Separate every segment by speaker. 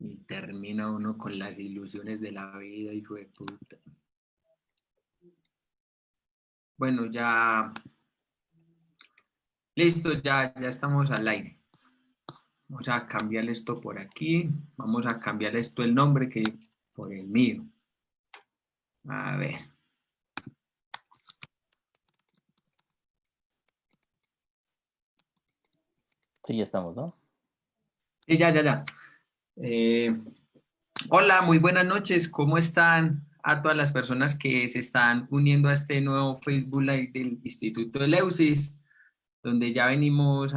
Speaker 1: Y termina uno con las ilusiones de la vida, hijo de puta. Bueno, ya, listo, ya estamos al aire. Vamos a cambiar esto por aquí. Vamos a cambiar esto el nombre que por el mío. A ver.
Speaker 2: Sí, ya estamos, ¿no?
Speaker 1: Y ya. Eh, Hola, muy buenas noches. ¿Cómo están a todas las personas que se están uniendo a este nuevo Facebook Live del Instituto de Leusis, donde ya venimos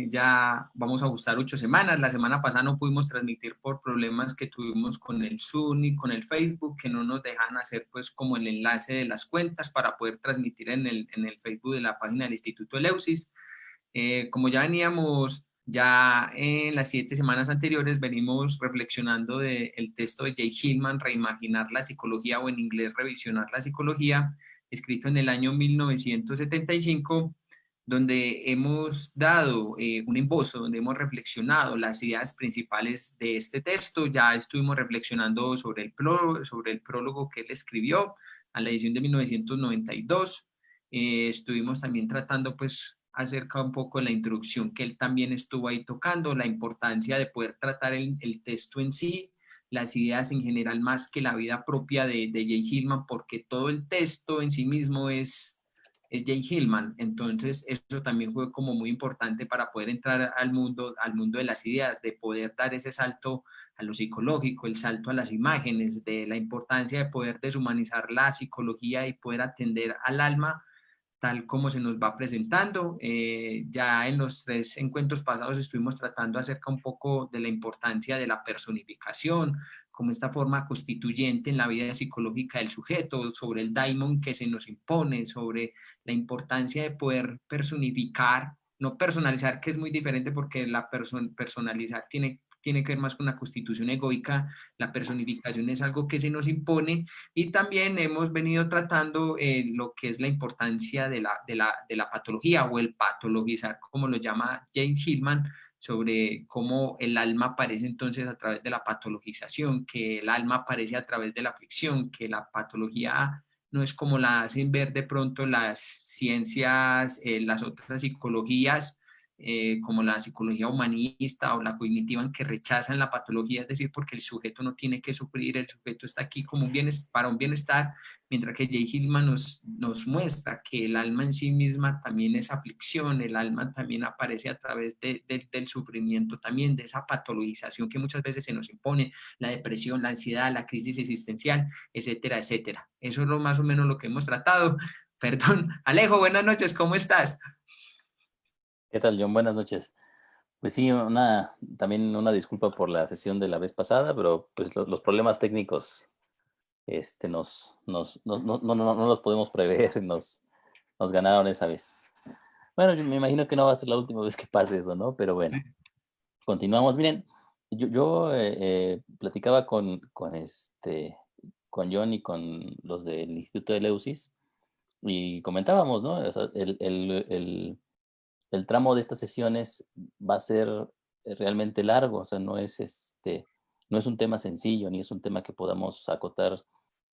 Speaker 1: ya vamos a gustar 8 semanas. La semana pasada no pudimos transmitir por problemas que tuvimos con el Zoom y con el Facebook, que no nos dejan hacer pues como el enlace de las cuentas para poder transmitir en el Facebook de la página del Instituto de Leusis. Como ya veníamos, ya en las 7 semanas anteriores venimos reflexionando del texto de Jay Hillman, Reimaginar la psicología, o en inglés Revisionar la psicología, escrito en el año 1975, donde hemos dado un esbozo, donde hemos reflexionado las ideas principales de este texto. Ya estuvimos reflexionando sobre el prólogo que él escribió a la edición de 1992. Estuvimos también tratando pues acerca un poco de la introducción que él también estuvo ahí tocando, la importancia de poder tratar el texto en sí, las ideas en general más que la vida propia de Jay Hillman, porque todo el texto en sí mismo es Jay Hillman. Entonces eso también fue como muy importante para poder entrar al mundo de las ideas, de poder dar ese salto a lo psicológico, el salto a las imágenes, de la importancia de poder deshumanizar la psicología y poder atender al alma tal como se nos va presentando. Ya en los 3 encuentros pasados estuvimos tratando acerca un poco de la importancia de la personificación, como esta forma constituyente en la vida psicológica del sujeto, sobre el daimon que se nos impone, sobre la importancia de poder personificar, no personalizar, que es muy diferente porque personalizar tiene que ver más con la constitución egoica, la personificación es algo que se nos impone. Y también hemos venido tratando lo que es la importancia de la patología, o el patologizar, como lo llama James Hillman, sobre cómo el alma aparece entonces a través de la patologización, que el alma aparece a través de la aflicción, que la patología no es como la hacen ver de pronto las ciencias, las otras psicologías, como la psicología humanista o la cognitiva, en que rechazan la patología, es decir, porque el sujeto no tiene que sufrir, el sujeto está aquí como para un bienestar, mientras que Jay Hillman nos muestra que el alma en sí misma también es aflicción, el alma también aparece a través del sufrimiento, también de esa patologización que muchas veces se nos impone, la depresión, la ansiedad, la crisis existencial, etcétera, etcétera. Eso es lo más o menos lo que hemos tratado. Perdón, Alejo, buenas noches, ¿cómo estás?
Speaker 2: ¿Qué tal, John? Buenas noches. Pues sí, también una disculpa por la sesión de la vez pasada, pero pues los problemas técnicos no los podemos prever, nos ganaron esa vez. Bueno, yo me imagino que no va a ser la última vez que pase eso, ¿no? Pero bueno, continuamos. Miren, yo platicaba con John y con los del Instituto de Leusis y comentábamos, ¿no? O sea, el tramo de estas sesiones va a ser realmente largo, o sea, no es un tema sencillo, ni es un tema que podamos acotar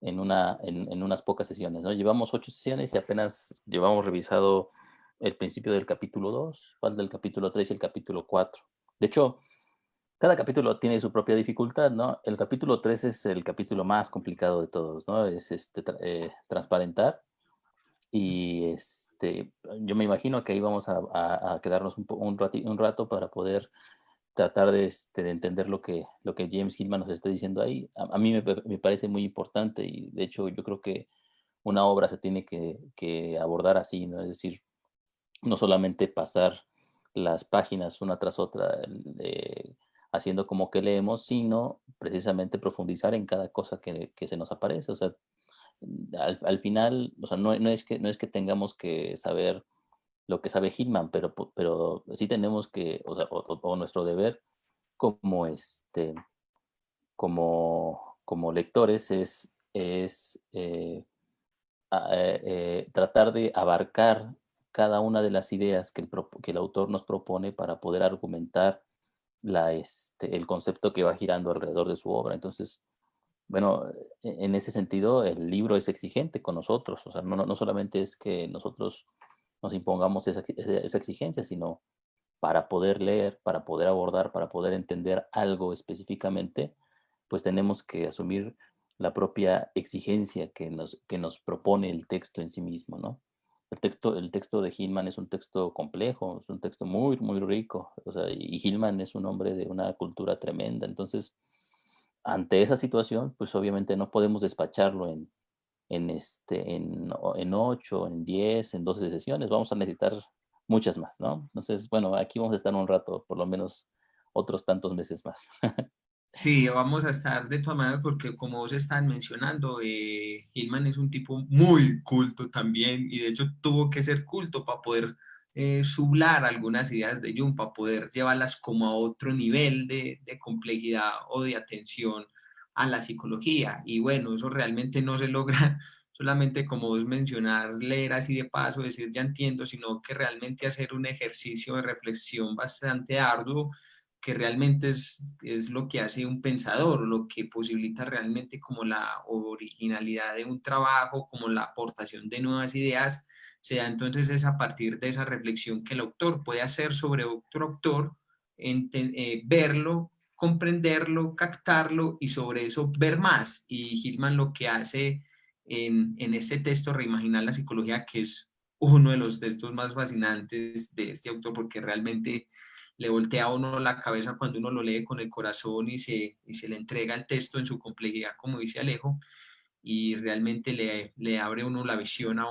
Speaker 2: en unas pocas sesiones, ¿no? Llevamos 8 sesiones y apenas llevamos revisado el principio del capítulo 2, falta el capítulo 3 y el capítulo 4. De hecho, cada capítulo tiene su propia dificultad, ¿no? El capítulo 3 es el capítulo más complicado de todos, ¿no? Es transparentar y yo me imagino que ahí vamos a quedarnos un rato para poder tratar de entender lo que James Hillman nos está diciendo ahí. A mí me parece muy importante y de hecho yo creo que una obra se tiene que abordar así, ¿no? Es decir, no solamente pasar las páginas una tras otra haciendo como que leemos, sino precisamente profundizar en cada cosa que se nos aparece. O sea, al final, o sea, no es que tengamos que saber lo que sabe Hitman, pero sí tenemos que, o sea, o nuestro deber como como lectores es tratar de abarcar cada una de las ideas que el autor nos propone para poder argumentar el concepto que va girando alrededor de su obra. Entonces, bueno, en ese sentido, el libro es exigente con nosotros, o sea, no solamente es que nosotros nos impongamos esa exigencia, sino para poder leer, para poder abordar, para poder entender algo específicamente, pues tenemos que asumir la propia exigencia que nos propone el texto en sí mismo, ¿no? El texto de Hillman es un texto complejo, es un texto muy, muy rico, o sea, y Hillman es un hombre de una cultura tremenda. Entonces, ante esa situación, pues obviamente no podemos despacharlo en 8, en 10, en 12 sesiones, vamos a necesitar muchas más, ¿no? Entonces, bueno, aquí vamos a estar un rato, por lo menos otros tantos meses más.
Speaker 1: Sí, vamos a estar de todas maneras porque como vos están mencionando, Hillman es un tipo muy culto también y de hecho tuvo que ser culto para poder sublar algunas ideas de Jung, para poder llevarlas como a otro nivel de complejidad o de atención a la psicología. Y bueno, eso realmente no se logra solamente como vos mencionar, leer así de paso, decir ya entiendo, sino que realmente hacer un ejercicio de reflexión bastante arduo que realmente es lo que hace un pensador, lo que posibilita realmente como la originalidad de un trabajo, como la aportación de nuevas ideas, se da entonces es a partir de esa reflexión que el autor puede hacer sobre otro autor, verlo, comprenderlo, captarlo y sobre eso ver más. Y Hillman lo que hace en este texto, Reimaginar la psicología, que es uno de los textos más fascinantes de este autor, porque realmente le voltea a uno la cabeza cuando uno lo lee con el corazón y se le entrega el texto en su complejidad, como dice Alejo, y realmente le abre a uno la visión a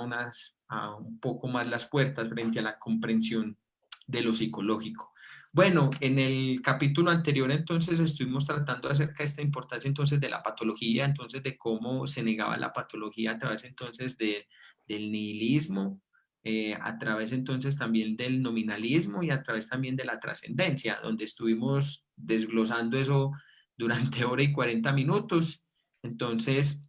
Speaker 1: un poco más las puertas frente a la comprensión de lo psicológico. Bueno, en el capítulo anterior entonces estuvimos tratando acerca de esta importancia entonces de la patología, entonces de cómo se negaba la patología a través entonces del nihilismo, a través entonces también del nominalismo y a través también de la trascendencia, donde estuvimos desglosando eso durante hora y 40 minutos. Entonces,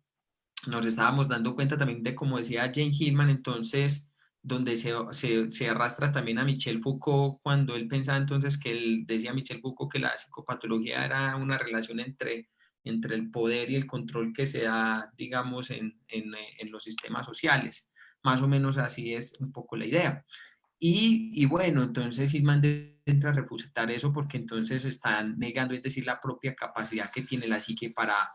Speaker 1: nos estábamos dando cuenta también de, como decía Jane Hillman, entonces, donde se arrastra también a Michel Foucault, cuando él pensaba entonces que él decía Michel Foucault que la psicopatología era una relación entre el poder y el control que se da, digamos, en los sistemas sociales. Más o menos así es un poco la idea. Y bueno, entonces Hillman entra a refutar eso porque entonces están negando, es decir, la propia capacidad que tiene la psique para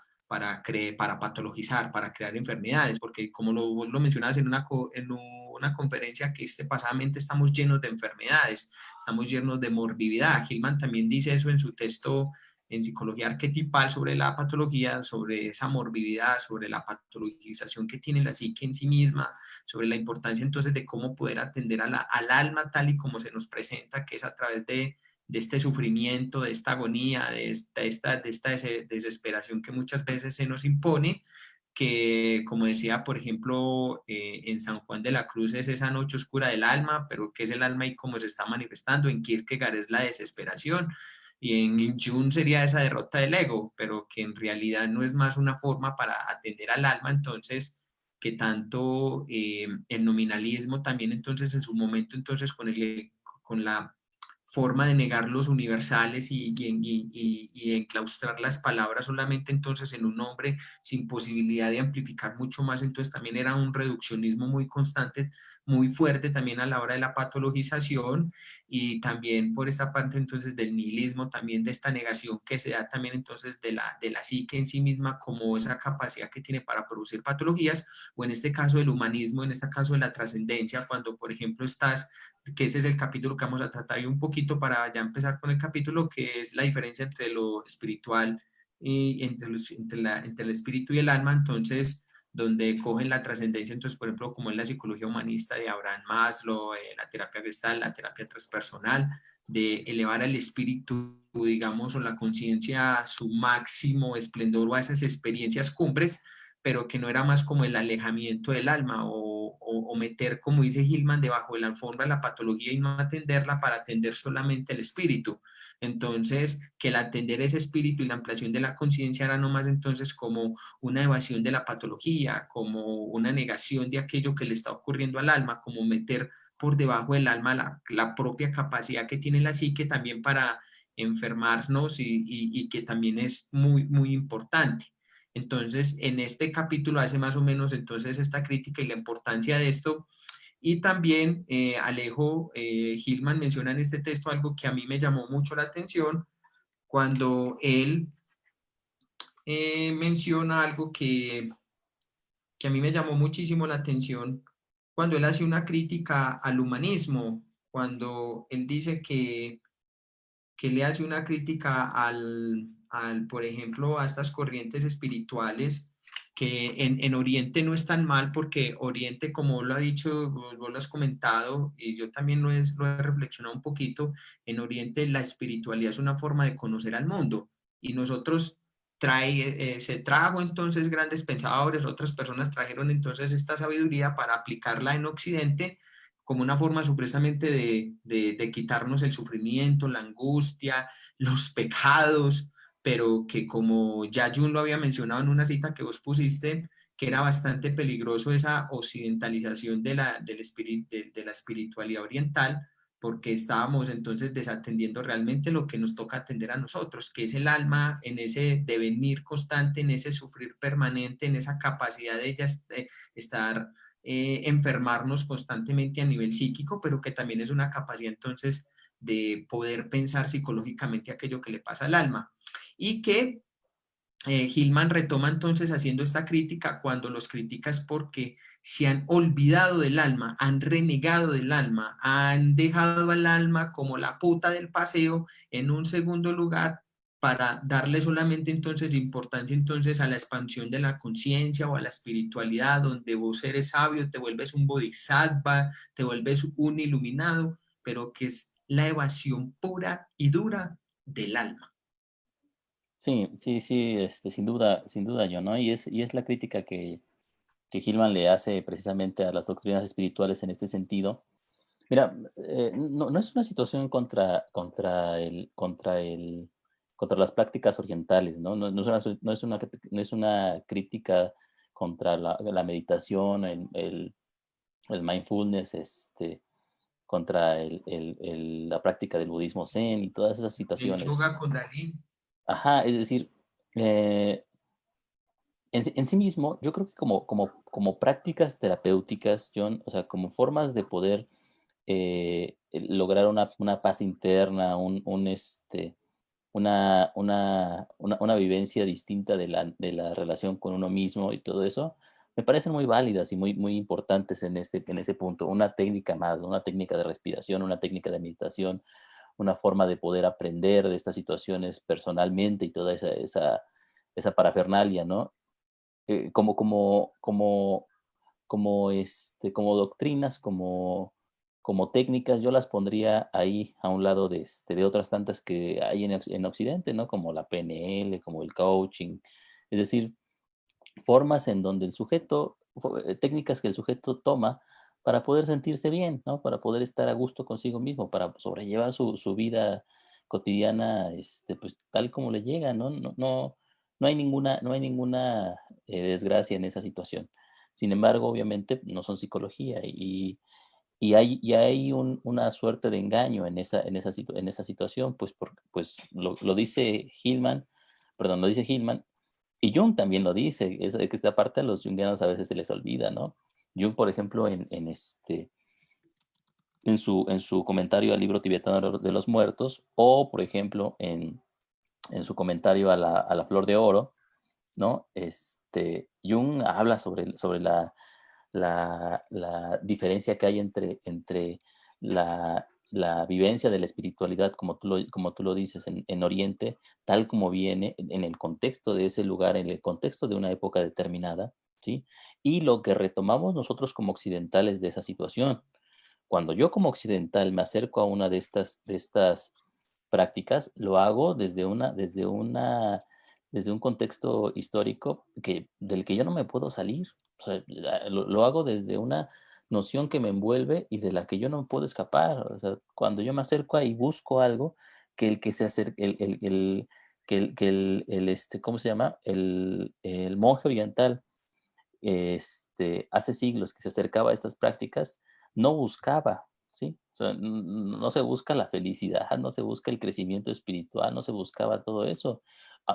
Speaker 1: patologizar, para crear enfermedades, porque como vos lo mencionabas en una conferencia que pasadamente estamos llenos de enfermedades, estamos llenos de morbilidad. Hillman también dice eso en su texto en psicología arquetipal sobre la patología, sobre esa morbilidad, sobre la patologización que tiene la psique en sí misma, sobre la importancia entonces de cómo poder atender al alma tal y como se nos presenta, que es a través de este sufrimiento, de esta agonía, de esta desesperación que muchas veces se nos impone, que como decía, por ejemplo, en San Juan de la Cruz es esa noche oscura del alma, pero ¿qué es el alma y cómo se está manifestando? En Kierkegaard es la desesperación. Y en Jung sería esa derrota del ego, pero que en realidad no es más una forma para atender al alma, entonces que tanto el nominalismo también entonces en su momento entonces con la forma de negar los universales y enclaustrar las palabras solamente entonces en un nombre sin posibilidad de amplificar mucho más, entonces también era un reduccionismo muy constante, muy fuerte también a la hora de la patologización y también por esta parte entonces del nihilismo, también de esta negación que se da también entonces de la psique en sí misma como esa capacidad que tiene para producir patologías, o en este caso del humanismo, en este caso de la trascendencia, cuando por ejemplo estás, que ese es el capítulo que vamos a tratar y un poquito para ya empezar con el capítulo, que es la diferencia entre lo espiritual y entre el espíritu y el alma, entonces donde cogen la trascendencia, entonces, por ejemplo, como es la psicología humanista de Abraham Maslow, la terapia gestal, la terapia transpersonal, de elevar al espíritu, digamos, o la conciencia a su máximo esplendor o a esas experiencias cumbres, pero que no era más como el alejamiento del alma o meter, como dice Hillman, debajo de la alfombra la patología y no atenderla para atender solamente el espíritu. Entonces, que el atender ese espíritu y la ampliación de la conciencia era nomás entonces como una evasión de la patología, como una negación de aquello que le está ocurriendo al alma, como meter por debajo del alma la propia capacidad que tiene la psique también para enfermarnos y que también es muy, muy importante. Entonces, en este capítulo hace más o menos entonces esta crítica y la importancia de esto. Y también Alejo Gilman menciona en este texto algo que a mí me llamó mucho la atención cuando él menciona algo que a mí me llamó muchísimo la atención, cuando él hace una crítica al humanismo, cuando él dice que le hace una crítica por ejemplo, a estas corrientes espirituales que en Oriente no están mal, porque Oriente, como lo ha dicho, vos lo has comentado, y yo también lo he reflexionado un poquito, en Oriente la espiritualidad es una forma de conocer al mundo, y nosotros se trajo entonces grandes pensadores, otras personas trajeron entonces esta sabiduría para aplicarla en Occidente como una forma supuestamente de quitarnos el sufrimiento, la angustia, los pecados, pero que como ya Jung lo había mencionado en una cita que vos pusiste, que era bastante peligroso esa occidentalización de la espiritualidad oriental, porque estábamos entonces desatendiendo realmente lo que nos toca atender a nosotros, que es el alma en ese devenir constante, en ese sufrir permanente, en esa capacidad de ella estar enfermarnos constantemente a nivel psíquico, pero que también es una capacidad entonces de poder pensar psicológicamente aquello que le pasa al alma. Y que Hillman retoma entonces haciendo esta crítica cuando los critica es porque se han olvidado del alma, han renegado del alma, han dejado al alma como la puta del paseo en un segundo lugar para darle solamente entonces importancia entonces a la expansión de la conciencia o a la espiritualidad, donde vos eres sabio, te vuelves un bodhisattva, te vuelves un iluminado, pero que es la evasión pura y dura del alma.
Speaker 2: Sí, sí, sí, sin duda yo, ¿no? Y es la crítica que Hillman le hace precisamente a las doctrinas espirituales en este sentido. Mira, no, no es una situación contra las prácticas orientales, ¿no? No, no es una crítica contra la meditación, el mindfulness, contra la práctica del budismo zen y todas esas
Speaker 1: El
Speaker 2: situaciones.
Speaker 1: yoga con Dalí.
Speaker 2: Ajá, es decir, eh, en sí mismo, yo creo que como prácticas terapéuticas, John, o sea, como formas de poder lograr una paz interna, una vivencia distinta de la relación con uno mismo y todo eso, me parecen muy válidas y muy, muy importantes en ese punto. Una técnica más, ¿no? Una técnica de respiración, una técnica de meditación, una forma de poder aprender de estas situaciones personalmente y toda esa parafernalia, ¿no? Como doctrinas, como técnicas, yo las pondría ahí a un lado de otras tantas que hay en Occidente, ¿no? Como la PNL, como el coaching, es decir, formas en donde técnicas que el sujeto toma para poder sentirse bien, ¿no? Para poder estar a gusto consigo mismo, para sobrellevar su vida cotidiana, pues tal como le llega, ¿no? No hay ninguna desgracia en esa situación. Sin embargo, obviamente no son psicología y hay una suerte de engaño en esa situación, pues lo dice Hillman, perdón, lo dice Hillman, y Jung también lo dice, que esta parte a los jungianos a veces se les olvida, ¿no? Jung, por ejemplo, en su comentario al libro tibetano de los muertos, o por ejemplo, en su comentario a la flor de oro, ¿no? Jung habla sobre la diferencia que hay entre la vivencia de la espiritualidad, como tú lo dices, en Oriente, tal como viene en el contexto de ese lugar, en el contexto de una época determinada, ¿sí? Y lo que retomamos nosotros como occidentales de esa situación. Cuando yo como occidental me acerco a una de estas prácticas, lo hago desde un contexto histórico del que yo no me puedo salir. O sea, lo hago desde una noción que me envuelve y de la que yo no puedo escapar. O sea, cuando yo me acerco ahí busco algo que el que se acerque, ¿cómo se llama? El monje oriental, hace siglos que se acercaba a estas prácticas, no buscaba, ¿sí? O sea, no se busca la felicidad, no se busca el crecimiento espiritual, no se buscaba todo eso.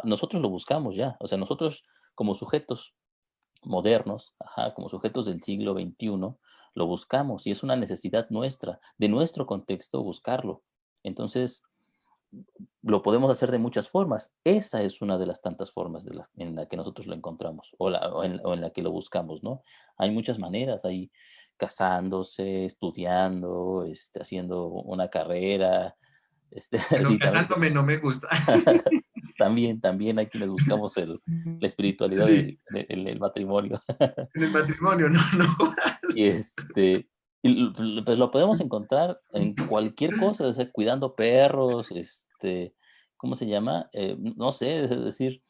Speaker 2: Nosotros lo buscamos ya, o sea, nosotros como sujetos modernos, ajá, como sujetos del siglo XXI, lo buscamos y es una necesidad nuestra, de nuestro contexto, buscarlo. Entonces, lo podemos hacer de muchas formas. Esa es una de las tantas formas en la que nosotros lo encontramos o en la que lo buscamos, ¿no? Hay muchas maneras, hay casándose, estudiando, haciendo una carrera,
Speaker 1: Bueno,
Speaker 2: sí, también,
Speaker 1: casándome no me gusta.
Speaker 2: también hay quienes buscamos la espiritualidad
Speaker 1: Sí,
Speaker 2: en el matrimonio.
Speaker 1: en el matrimonio, no, no.
Speaker 2: Y pues lo podemos encontrar en cualquier cosa, o sea, cuidando perros, ¿cómo se llama? No sé, es decir,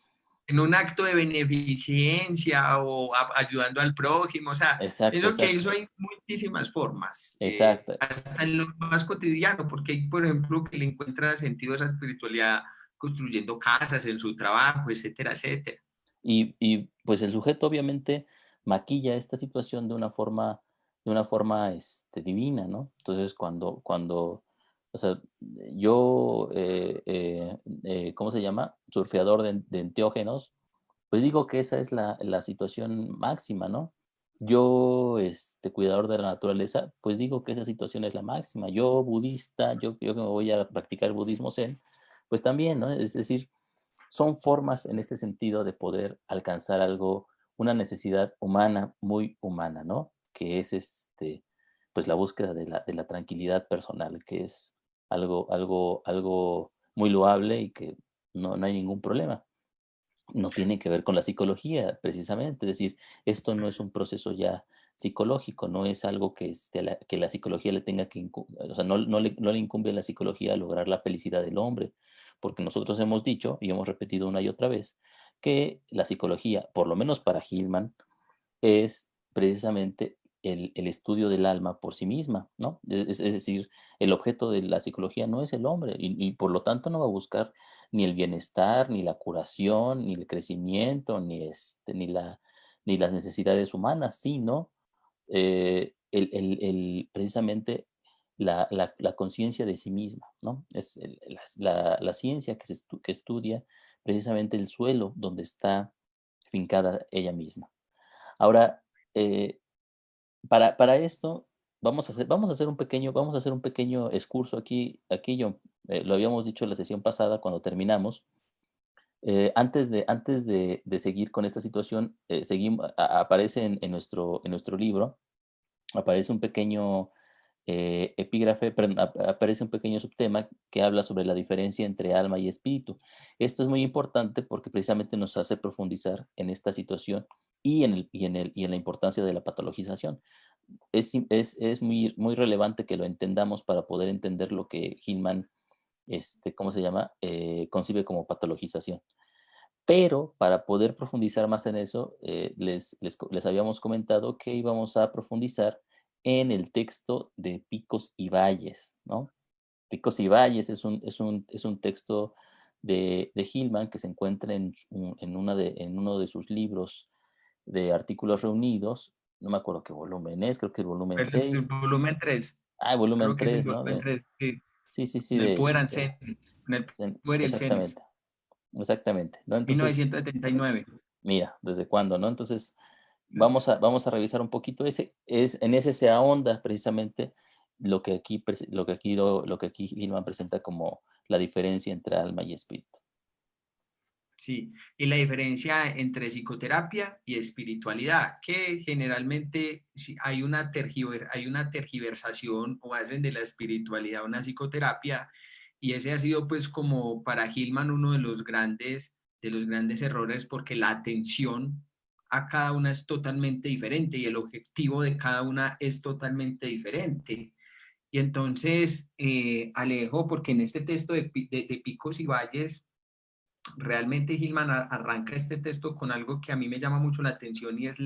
Speaker 1: En un acto de beneficencia o ayudando al prójimo, o sea,
Speaker 2: exacto,
Speaker 1: eso que
Speaker 2: exacto,
Speaker 1: eso hay muchísimas formas,
Speaker 2: exacto.
Speaker 1: hasta en lo más cotidiano, porque hay, por ejemplo, que le encuentran sentido a esa espiritualidad construyendo casas en su trabajo, etcétera, etcétera.
Speaker 2: Pues el sujeto obviamente maquilla esta situación de una forma divina, ¿no? Entonces, o sea, yo, ¿cómo se llama? Surfeador de enteógenos, pues digo que esa es la situación máxima, ¿no? Yo, cuidador de la naturaleza, pues digo que esa situación es la máxima. Yo, budista, yo que me voy a practicar budismo zen, pues también, ¿no? Es decir, son formas en este sentido de poder alcanzar algo, una necesidad humana, muy humana, ¿no? Que es pues la búsqueda de la tranquilidad personal, que es algo muy loable y que no hay ningún problema. No tiene que ver con la psicología, precisamente. Es decir, esto no es un proceso ya psicológico, no es algo que la psicología le tenga que, o sea, no le incumbe a la psicología lograr la felicidad del hombre, porque nosotros hemos dicho y hemos repetido una y otra vez que la psicología, por lo menos para Hillman, es precisamente el estudio del alma por sí misma, ¿no? Es decir, el objeto de la psicología no es el hombre y por lo tanto no va a buscar ni el bienestar, ni la curación, ni el crecimiento, ni las necesidades humanas, sino precisamente la conciencia de sí misma, ¿no? Es la ciencia que estudia precisamente el suelo donde está fincada ella misma. Ahora, eh, para esto, vamos a hacer un pequeño excurso aquí, John. Lo habíamos dicho en la sesión pasada cuando terminamos. Antes de seguir con esta situación, aparece en nuestro libro, aparece un pequeño epígrafe, perdón, aparece un pequeño subtema que habla sobre la diferencia entre alma y espíritu. Esto es muy importante porque precisamente nos hace profundizar en esta situación y en la importancia de la patologización. Es muy, muy relevante que lo entendamos para poder entender lo que Hillman, ¿cómo se llama? Concibe como patologización. Pero para poder profundizar más en eso, les habíamos comentado que íbamos a profundizar en el texto de Picos y Valles, ¿no? Picos y Valles es un texto de Hillman que se encuentra en uno de sus libros de artículos reunidos. No me acuerdo qué volumen es, creo que el volumen
Speaker 1: El
Speaker 2: 6.
Speaker 1: volumen 3,
Speaker 2: Volumen
Speaker 1: creo que es el
Speaker 2: 3, ¿no?
Speaker 1: volumen 3, sí,
Speaker 2: Sí, sí, sí,
Speaker 1: en el Poder and Sense, en el Poder y el Senes,
Speaker 2: exactamente, exactamente, ¿no? Entonces,
Speaker 1: 1979.
Speaker 2: mira, ¿desde cuándo, no? Entonces, vamos a revisar un poquito en ese se ahonda precisamente lo que aquí Gilman presenta como la diferencia entre alma y espíritu.
Speaker 1: Sí, y la diferencia entre psicoterapia y espiritualidad, que generalmente hay una tergiversación o hacen de la espiritualidad una psicoterapia, y ese ha sido pues como para Hillman uno de los grandes errores, porque la atención a cada una es totalmente diferente y el objetivo de cada una es totalmente diferente. Y entonces, Alejo, porque en este texto de Picos y Valles, realmente Gilman arranca este texto con algo que a mí me llama mucho la atención, y es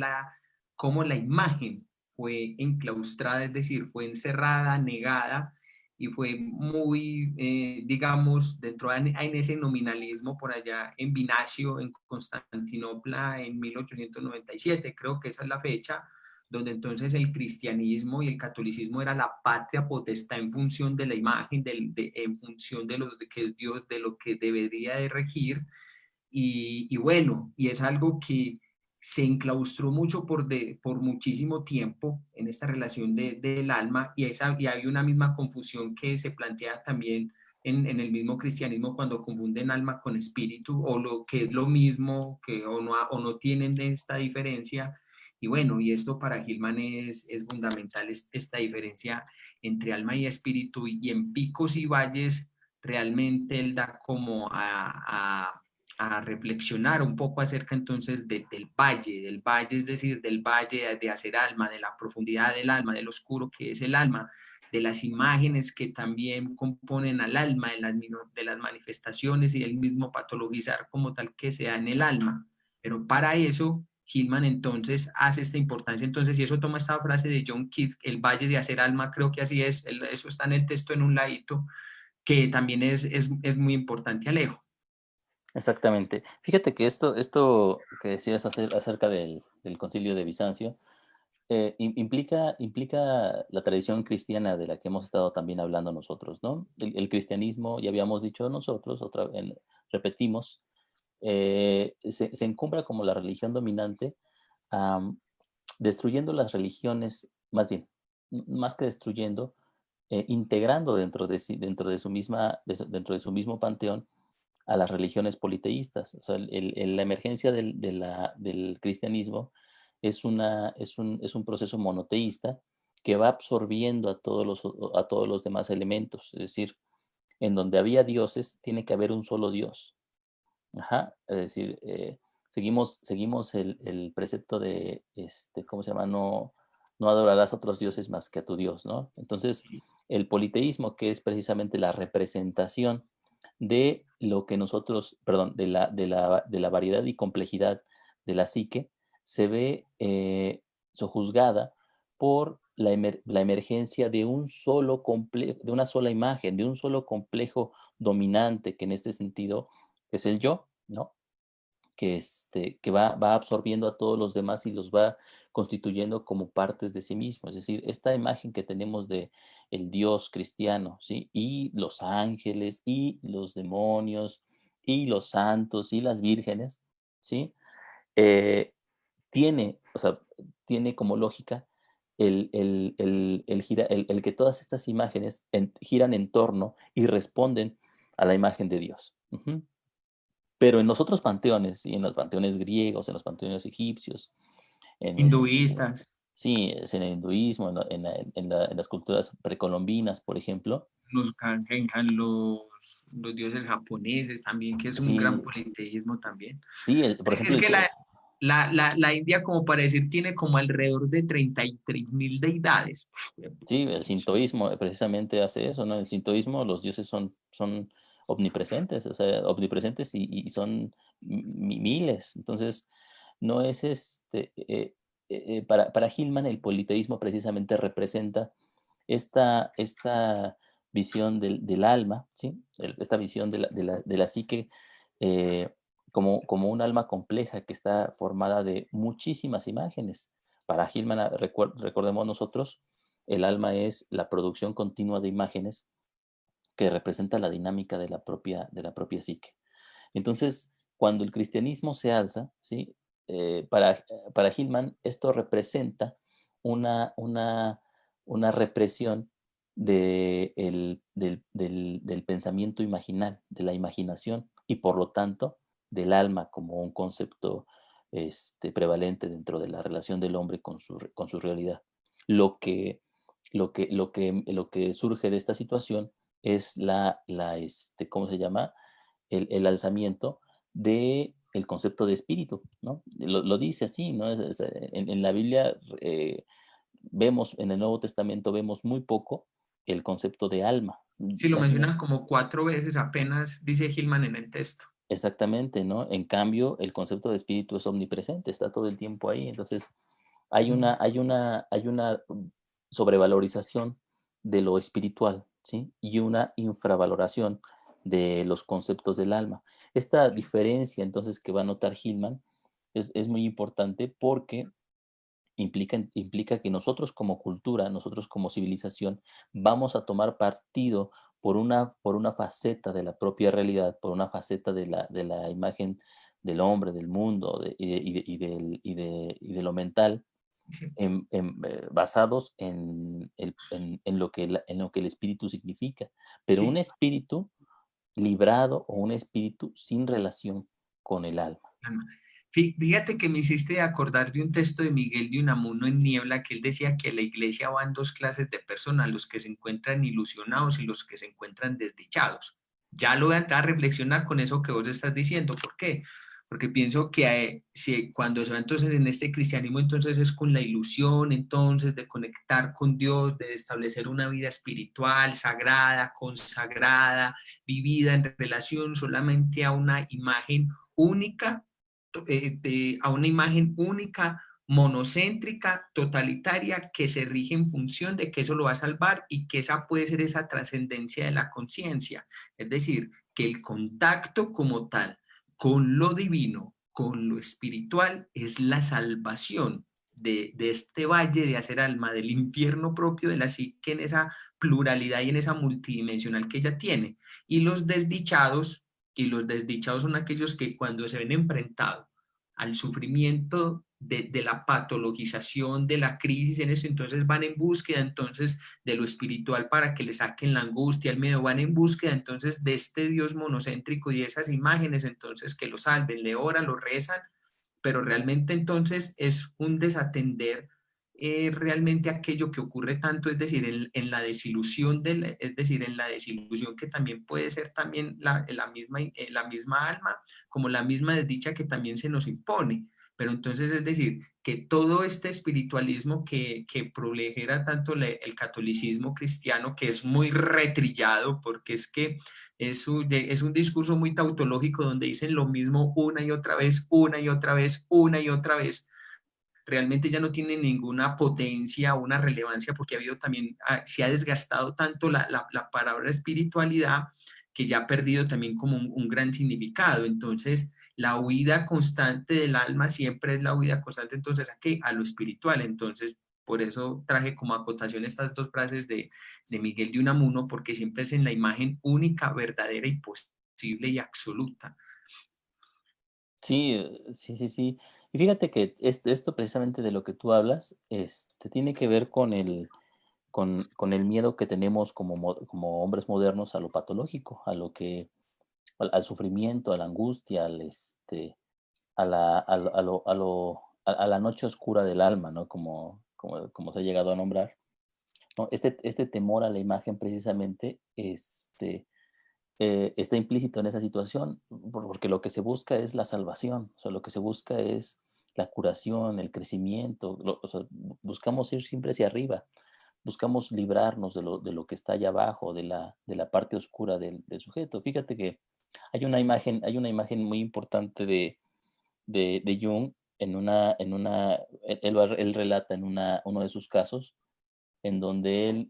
Speaker 1: cómo la imagen fue enclaustrada, es decir, fue encerrada, negada, y fue muy, digamos, en ese nominalismo por allá en Binacio, en Constantinopla, en 1897, creo que esa es la fecha, donde entonces el cristianismo y el catolicismo era la patria potestad en función de la imagen, en función de lo que es Dios, de lo que debería de regir, y bueno, y es algo que se enclaustró mucho por muchísimo tiempo en esta relación del alma, y hay una misma confusión que se plantea también en el mismo cristianismo cuando confunden alma con espíritu, o lo que es lo mismo, o no tienen esta diferencia. Y bueno, y esto para Gilman es fundamental, esta diferencia entre alma y espíritu, y en picos y valles realmente él da como a reflexionar un poco acerca entonces del valle, es decir, del valle de hacer alma, de la profundidad del alma, del oscuro que es el alma, de las imágenes que también componen al alma, de las manifestaciones y del mismo patologizar como tal que sea en el alma. Pero para eso, Hillman entonces hace esta importancia, entonces, y eso toma esta frase de John Keats, el valle de hacer alma, creo que así es, eso está en el texto en un ladito, que también es muy importante, Alejo.
Speaker 2: Exactamente. Fíjate que esto que decías acerca del Concilio de Bizancio, implica la tradición cristiana de la que hemos estado también hablando nosotros, ¿no? El cristianismo, ya habíamos dicho nosotros, repetimos, se encumbra como la religión dominante, am, destruyendo las religiones, más bien, más que destruyendo, integrando dentro de su misma, dentro de su mismo panteón a las religiones politeístas. O sea, la emergencia del cristianismo es un proceso monoteísta que va absorbiendo a todos los demás elementos. Es decir, en donde había dioses, tiene que haber un solo Dios. Ajá, es decir, seguimos el precepto de, ¿cómo se llama? No adorarás a otros dioses más que a tu Dios, ¿no? Entonces, el politeísmo, que es precisamente la representación de lo que nosotros, perdón, de la variedad y complejidad de la psique, se ve sojuzgada por la emergencia de de una sola imagen, de un solo complejo dominante, que en este sentido es el yo, ¿no? Que va absorbiendo a todos los demás y los va constituyendo como partes de sí mismo. Es decir, esta imagen que tenemos de el Dios cristiano, ¿sí? Y los ángeles, y los demonios, y los santos, y las vírgenes, ¿sí? Eh, o sea, tiene como lógica el que todas estas imágenes giran en torno y responden a la imagen de Dios. Ujú. Pero en los otros panteones, y en los panteones griegos, en los panteones egipcios, en
Speaker 1: Hinduistas,
Speaker 2: sí, es en el hinduismo, en las culturas precolombinas, por ejemplo.
Speaker 1: los Kangenkan, los dioses japoneses también, que es un gran
Speaker 2: Sí,
Speaker 1: politeísmo también.
Speaker 2: sí, por
Speaker 1: Es
Speaker 2: ejemplo,
Speaker 1: que la India, como para decir, tiene como alrededor de 33.000 deidades.
Speaker 2: sí, el sintoísmo precisamente hace eso, ¿no? El sintoísmo, los dioses son omnipresentes, o sea, omnipresentes y son miles. Entonces, no es para Hillman el politeísmo precisamente representa esta visión del alma, ¿sí? Esta visión de la psique eh, como un alma compleja que está formada de muchísimas imágenes. Para Hillman, recordemos nosotros, el alma es la producción continua de imágenes que representa la dinámica de la propia psique. Entonces, cuando el cristianismo se alza, ¿sí? Para Hillman esto representa una, una, una represión del pensamiento imaginal, de la imaginación y por lo tanto del alma como un concepto prevalente dentro de la relación del hombre con su realidad. Lo que, lo que surge de esta situación es ¿cómo se llama? El alzamiento de el concepto de espíritu, ¿no? Lo dice así, ¿no? En la Biblia vemos, en el Nuevo Testamento vemos muy poco el concepto de alma.
Speaker 1: Si lo
Speaker 2: Casi no.
Speaker 1: mencionan como 4 veces apenas, dice Hillman en el texto.
Speaker 2: Exactamente, ¿no? En cambio, el concepto de espíritu es omnipresente, está todo el tiempo ahí. Entonces, hay una sobrevalorización de lo espiritual, ¿sí? Y una infravaloración de los conceptos del alma. Esta diferencia, entonces, que va a notar Hillman es muy importante porque implica que nosotros como cultura, nosotros como civilización, vamos a tomar partido por una faceta de la propia realidad, por una faceta de la imagen del hombre, del mundo y de lo mental,
Speaker 1: Sí,
Speaker 2: basados en lo que el espíritu significa. Pero un
Speaker 1: sí.
Speaker 2: espíritu librado o un espíritu sin relación con el alma.
Speaker 1: Alma. Fíjate que me hiciste acordar de un texto de Miguel de Unamuno en Niebla, que él decía que a la iglesia van dos clases de personas, los que se encuentran ilusionados y los que se encuentran desdichados. Ya lo voy a entrar a reflexionar con eso que vos estás diciendo. ¿Por qué? Porque pienso que si, cuando se va entonces en este cristianismo, entonces es con la ilusión, entonces de conectar con Dios, de establecer una vida espiritual, sagrada, consagrada, vivida en relación solamente a una imagen única, a una imagen única, monocéntrica, totalitaria, que se rige en función de que eso lo va a salvar y que esa puede ser esa trascendencia de la conciencia. Es decir, que el contacto como tal con lo divino, con lo espiritual, es la salvación de este valle de hacer alma, del infierno propio de la psique en esa pluralidad y en esa multidimensional que ella tiene. Y los desdichados son aquellos que cuando se ven enfrentados al sufrimiento de la patologización, de la crisis en eso, entonces van en búsqueda entonces de lo espiritual para que le saquen la angustia, el miedo, van en búsqueda entonces de este Dios monocéntrico y esas imágenes entonces que lo salven, le oran, lo rezan, pero realmente entonces es un desatender realmente aquello que ocurre tanto, es decir, en la desilusión, es decir, en la desilusión que también puede ser también la misma alma, como la misma desdicha que también se nos impone. Pero entonces, es decir, que todo este espiritualismo que prolegera tanto el catolicismo cristiano, que es muy retrillado, porque es que es un discurso muy tautológico donde dicen lo mismo una y otra vez, una y otra vez, una y otra vez, realmente ya no tiene ninguna potencia o una relevancia porque ha habido también, se ha desgastado tanto la palabra espiritualidad que ya ha perdido también como un gran significado. Entonces, la huida constante del alma siempre es la huida constante, entonces, ¿a qué? A lo espiritual. Entonces, por eso traje como acotación estas dos frases de Miguel de Unamuno, porque siempre es en la imagen única, verdadera y posible y absoluta.
Speaker 2: Sí, sí, sí, sí. Y fíjate que esto precisamente de lo que tú hablas, tiene que ver con el miedo que tenemos como hombres modernos a lo patológico, al sufrimiento, a la angustia, a la noche oscura del alma, ¿no? Como se ha llegado a nombrar, ¿no? Este temor a la imagen precisamente, está implícito en esa situación, porque lo que se busca es la salvación, o sea, lo que se busca es la curación, el crecimiento, o sea, buscamos ir siempre hacia arriba, buscamos librarnos de lo que está allá abajo, de la parte oscura del sujeto. Fíjate que hay una imagen muy importante de Jung él relata en uno de sus casos, en donde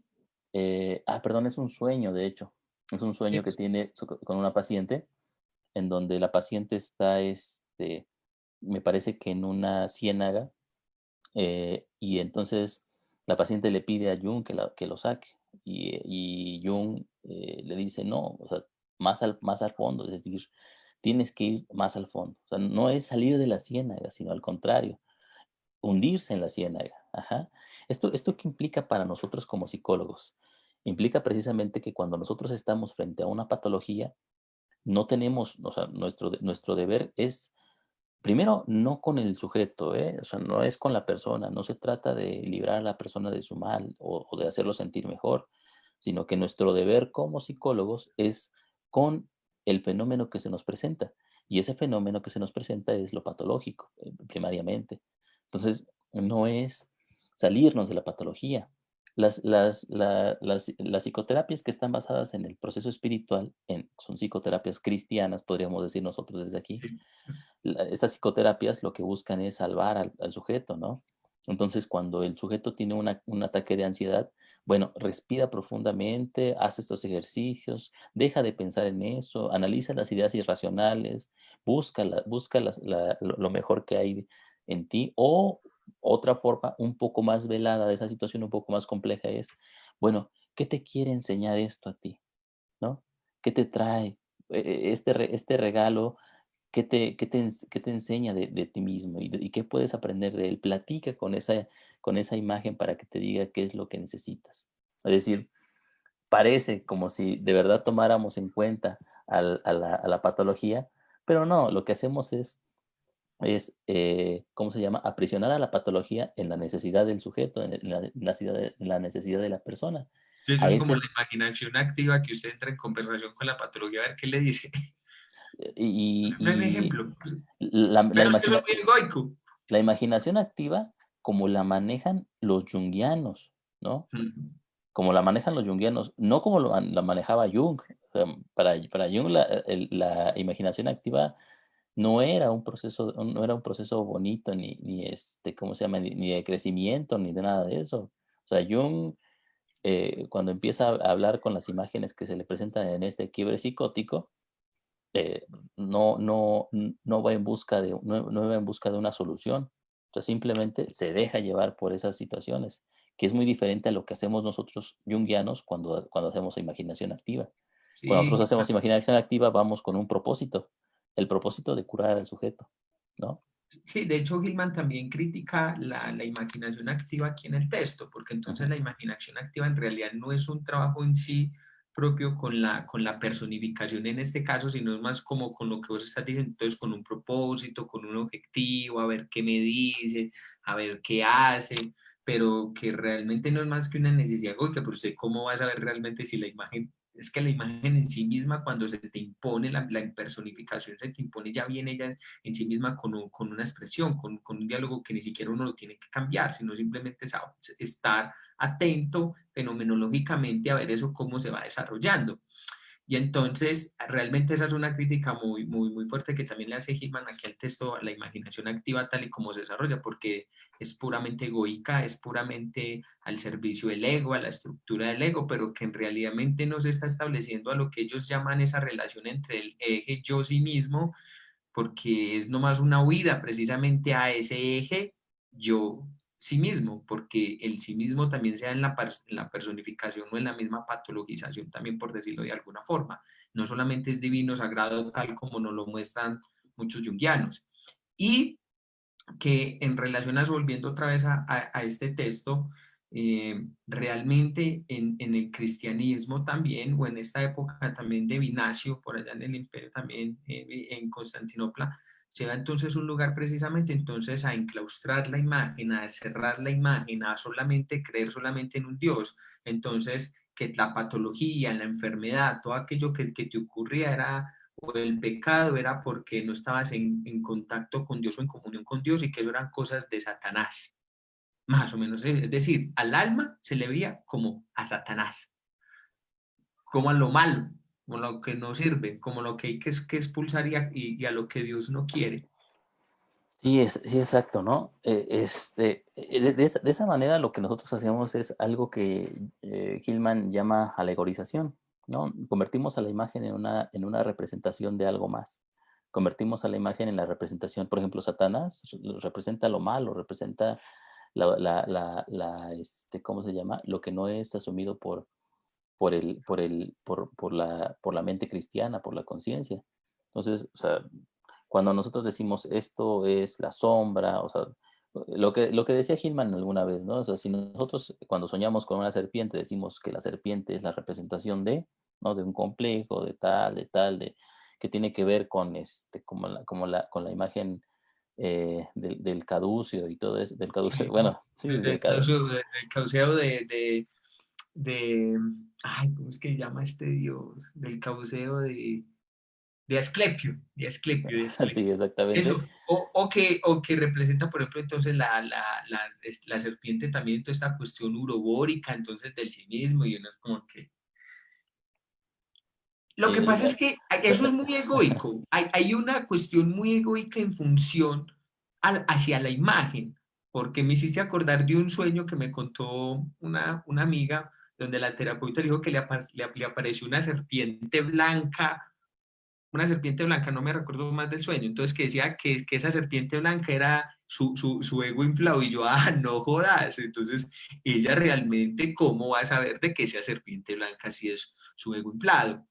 Speaker 2: perdón, es un sueño, de hecho, es un sueño que tiene con una paciente, en donde la paciente está, me parece que en una ciénaga, y entonces la paciente le pide a Jung que lo saque, y Jung le dice, no, o sea, más al fondo, es decir, tienes que ir más al fondo, o sea, no es salir de la ciénaga, sino al contrario, hundirse en la ciénaga. Ajá. ¿Esto qué implica para nosotros como psicólogos? Implica precisamente que cuando nosotros estamos frente a una patología, no tenemos, o sea, nuestro deber es, primero, no con el sujeto, ¿eh? O sea, no es con la persona, no se trata de librar a la persona de su mal o de hacerlo sentir mejor, sino que nuestro deber como psicólogos es con el fenómeno que se nos presenta. Y ese fenómeno que se nos presenta es lo patológico, primariamente. Entonces, no es salirnos de la patología. Las psicoterapias que están basadas en el proceso espiritual son psicoterapias cristianas, podríamos decir nosotros desde aquí. Estas psicoterapias lo que buscan es salvar al sujeto, ¿no? Entonces, cuando el sujeto tiene un ataque de ansiedad, bueno, respira profundamente, hace estos ejercicios, deja de pensar en eso, analiza las ideas irracionales, busca lo mejor que hay en ti, o Otra forma un poco más velada de esa situación, un poco más compleja es, bueno, ¿qué te quiere enseñar esto a ti? ¿No? ¿Qué te trae este regalo? ¿Qué te enseña de ti mismo y qué puedes aprender de él? Platica con esa imagen para que te diga qué es lo que necesitas. Es decir, parece como si de verdad tomáramos en cuenta a la patología, pero no, lo que hacemos es ¿cómo se llama? Aprisionar a la patología en la necesidad del sujeto, en la necesidad de la persona.
Speaker 1: Sí, eso
Speaker 2: A
Speaker 1: es como la
Speaker 2: ese,
Speaker 1: imaginación activa, que usted entra en conversación con la patología a ver qué le dice. No hay un
Speaker 2: y
Speaker 1: ejemplo. Pues,
Speaker 2: la
Speaker 1: pero es que eso es
Speaker 2: imagina,
Speaker 1: muy egoico.
Speaker 2: la imaginación activa, como la manejan los junguianos, ¿no?
Speaker 1: Ujú.
Speaker 2: Como la manejan los junguianos, no como la manejaba Jung. O sea, para Jung la imaginación activa no era un proceso bonito, ni ¿cómo se llama? Ni de crecimiento, ni de nada de eso. O sea, Jung, cuando empieza a hablar con las imágenes que se le presentan en este quiebre psicótico, eh, no va en busca no va en busca de una solución. O sea, simplemente se deja llevar por esas situaciones, que es muy diferente a lo que hacemos nosotros junguianos cuando hacemos imaginación activa. Cuando nosotros
Speaker 1: Sí,
Speaker 2: hacemos imaginación activa, vamos con un propósito, el propósito de curar al sujeto, ¿no?
Speaker 1: sí, de hecho Gilman también critica la imaginación activa aquí en el texto, porque entonces
Speaker 2: Ujú.
Speaker 1: la imaginación activa en realidad no es un trabajo en sí propio con la personificación en este caso, sino es más como con lo que vos estás diciendo, entonces con un propósito, con un objetivo, a ver qué me dice, a ver qué hace, pero que realmente no es más que una necesidad egoica, pero usted cómo va a saber realmente si la imagen, es que la imagen en sí misma cuando se te impone, la personificación se te impone, ya viene ella en sí misma con una expresión, con un diálogo que ni siquiera uno lo tiene que cambiar, sino simplemente estar atento fenomenológicamente a ver eso cómo se va desarrollando. Y entonces, realmente esa es una crítica muy fuerte que también le hace Hillman aquí al texto, a la imaginación activa tal y como se desarrolla, porque es puramente egoica, es puramente al servicio del ego, a la estructura del ego, pero que en realidad no se está estableciendo a lo que ellos llaman esa relación entre el eje yo-sí mismo, porque es nomás una huida precisamente a ese eje yo sí mismo, porque el sí mismo también sea en la personificación o en la misma patologización también, por decirlo de alguna forma. No solamente es divino, sagrado, tal como nos lo muestran muchos junguianos. Y que en relación a, volviendo otra vez a este texto, realmente en el cristianismo también, o en esta época también de Vinacio, por allá en el imperio también, en Constantinopla, se va entonces un lugar precisamente entonces a enclaustrar la imagen, a cerrar la imagen, a solamente creer solamente en un Dios. Entonces, que la patología, la enfermedad, todo aquello que te ocurría era o el pecado era porque no estabas en contacto con Dios o en comunión con Dios y que eso eran cosas de Satanás, más o menos. Es decir, al alma se le veía como a Satanás, como a lo malo, como lo que no sirve, como lo que hay que expulsar y a lo que Dios no quiere.
Speaker 2: Sí, sí, exacto, ¿no? De esa manera lo que nosotros hacemos es algo que Hillman llama alegorización, ¿no? Convertimos a la imagen en una representación de algo más. Convertimos a la imagen en la representación, por ejemplo, Satanás representa lo malo, representa ¿cómo se llama? Lo que no es asumido por la mente cristiana, por la conciencia. Entonces, o sea, cuando nosotros decimos esto es la sombra, o sea, lo que decía Hillman alguna vez, ¿no? O sea, si nosotros cuando soñamos con una serpiente decimos que la serpiente es la representación de, ¿no? De un complejo, que tiene que ver con con la imagen del caducio y todo eso, del caducio,
Speaker 1: Sí,
Speaker 2: bueno, sí,
Speaker 1: del cauceo de, ay, ¿cómo es que se llama este Dios? Del cauceo de Asclepio, de Asclepio, de
Speaker 2: sí,
Speaker 1: Asclepio.
Speaker 2: exactamente.
Speaker 1: Eso, o que representa, por ejemplo, entonces la serpiente también, toda esta cuestión urobórica, entonces del sí mismo, y uno es como que... Lo que pasa es que eso es muy egoico, hay una cuestión muy egoica en función hacia la imagen, porque me hiciste acordar de un sueño que me contó una amiga, donde la terapeuta dijo que le apareció una serpiente blanca una serpiente blanca, no me recuerdo más del sueño, entonces que decía que esa serpiente blanca era su ego inflado, y yo, no jodas, entonces ella realmente, ¿cómo va a saber de que esa serpiente blanca si es su ego inflado?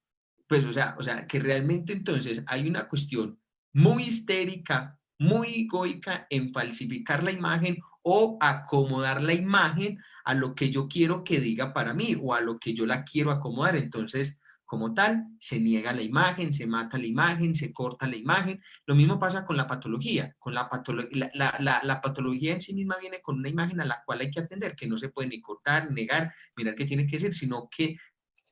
Speaker 1: Pues, o sea, que realmente entonces hay una cuestión muy histérica, muy egoica en falsificar la imagen o acomodar la imagen a lo que yo quiero que diga para mí o a lo que yo la quiero acomodar. Entonces, como tal, se niega la imagen, se mata la imagen, se corta la imagen. Lo mismo pasa con la patología. Con la patología en sí misma viene con una imagen a la cual hay que atender, que no se puede ni cortar, negar, mirar qué tiene que ser, sino que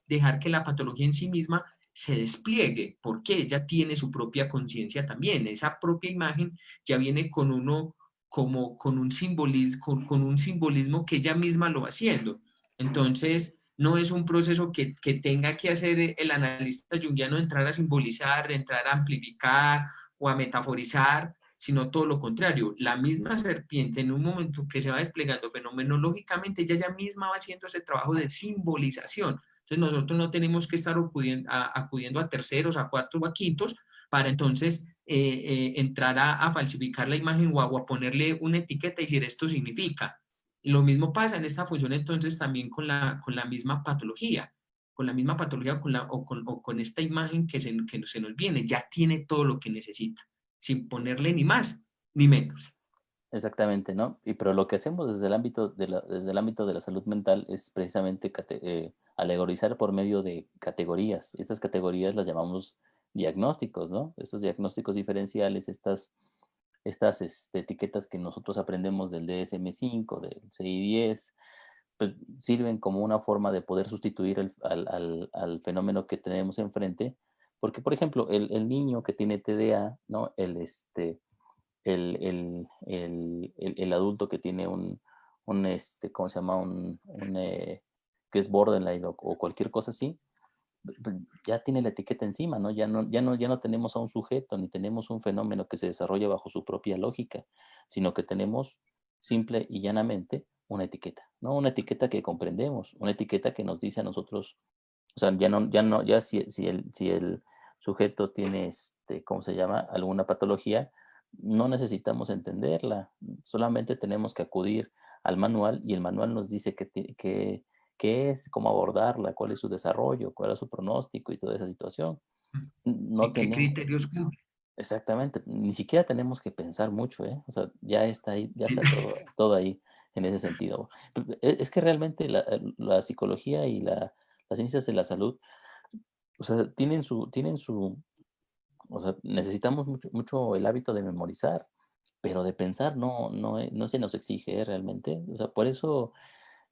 Speaker 1: dejar que la patología en sí misma se despliegue, porque ella tiene su propia conciencia también. Esa propia imagen ya viene con uno como con un simbolismo que ella misma lo va haciendo. Entonces, no es un proceso que tenga que hacer el analista junguiano, entrar a simbolizar, entrar a amplificar o a metaforizar, sino todo lo contrario. La misma serpiente, en un momento que se va desplegando fenomenológicamente, ella ya misma va haciendo ese trabajo de simbolización. Entonces nosotros no tenemos que estar acudiendo a terceros, a cuartos o a quintos para entonces entrar a falsificar la imagen o a ponerle una etiqueta y decir esto significa. Lo mismo pasa en esta función entonces también con la misma patología, con la misma patología o con esta imagen que se nos viene, ya tiene todo lo que necesita, sin ponerle ni más ni menos.
Speaker 2: Exactamente, ¿no? Y pero lo que hacemos desde el ámbito de la salud mental es precisamente alegorizar por medio de categorías. Estas categorías las llamamos diagnósticos, ¿no? Estos diagnósticos diferenciales, estas etiquetas que nosotros aprendemos del DSM-5, del CI-10, pues sirven como una forma de poder sustituir al fenómeno que tenemos enfrente. Porque, por ejemplo, el niño que tiene TDA, ¿no? El adulto que tiene ¿cómo se llama? Que es borderline o cualquier cosa así, ya tiene la etiqueta encima, ¿no? Ya no tenemos a un sujeto, ni tenemos un fenómeno que se desarrolla bajo su propia lógica, sino que tenemos simple y llanamente una etiqueta, ¿no? Una etiqueta que comprendemos, una etiqueta que nos dice a nosotros, o sea, ya si el sujeto tiene, ¿cómo se llama? Alguna patología, no necesitamos entenderla, solamente tenemos que acudir al manual y el manual nos dice qué es, cómo abordarla, cuál es su desarrollo, cuál es su pronóstico y toda esa situación. No
Speaker 1: ¿Y qué
Speaker 2: tenemos,
Speaker 1: criterios cumple?
Speaker 2: exactamente, ni siquiera tenemos que pensar mucho, ¿eh? O sea, ya está ahí, ya está todo ahí en ese sentido. Es que realmente la psicología y las ciencias de la salud, o sea, o sea, necesitamos mucho el hábito de memorizar, pero de pensar no se nos exige, realmente. O sea, por eso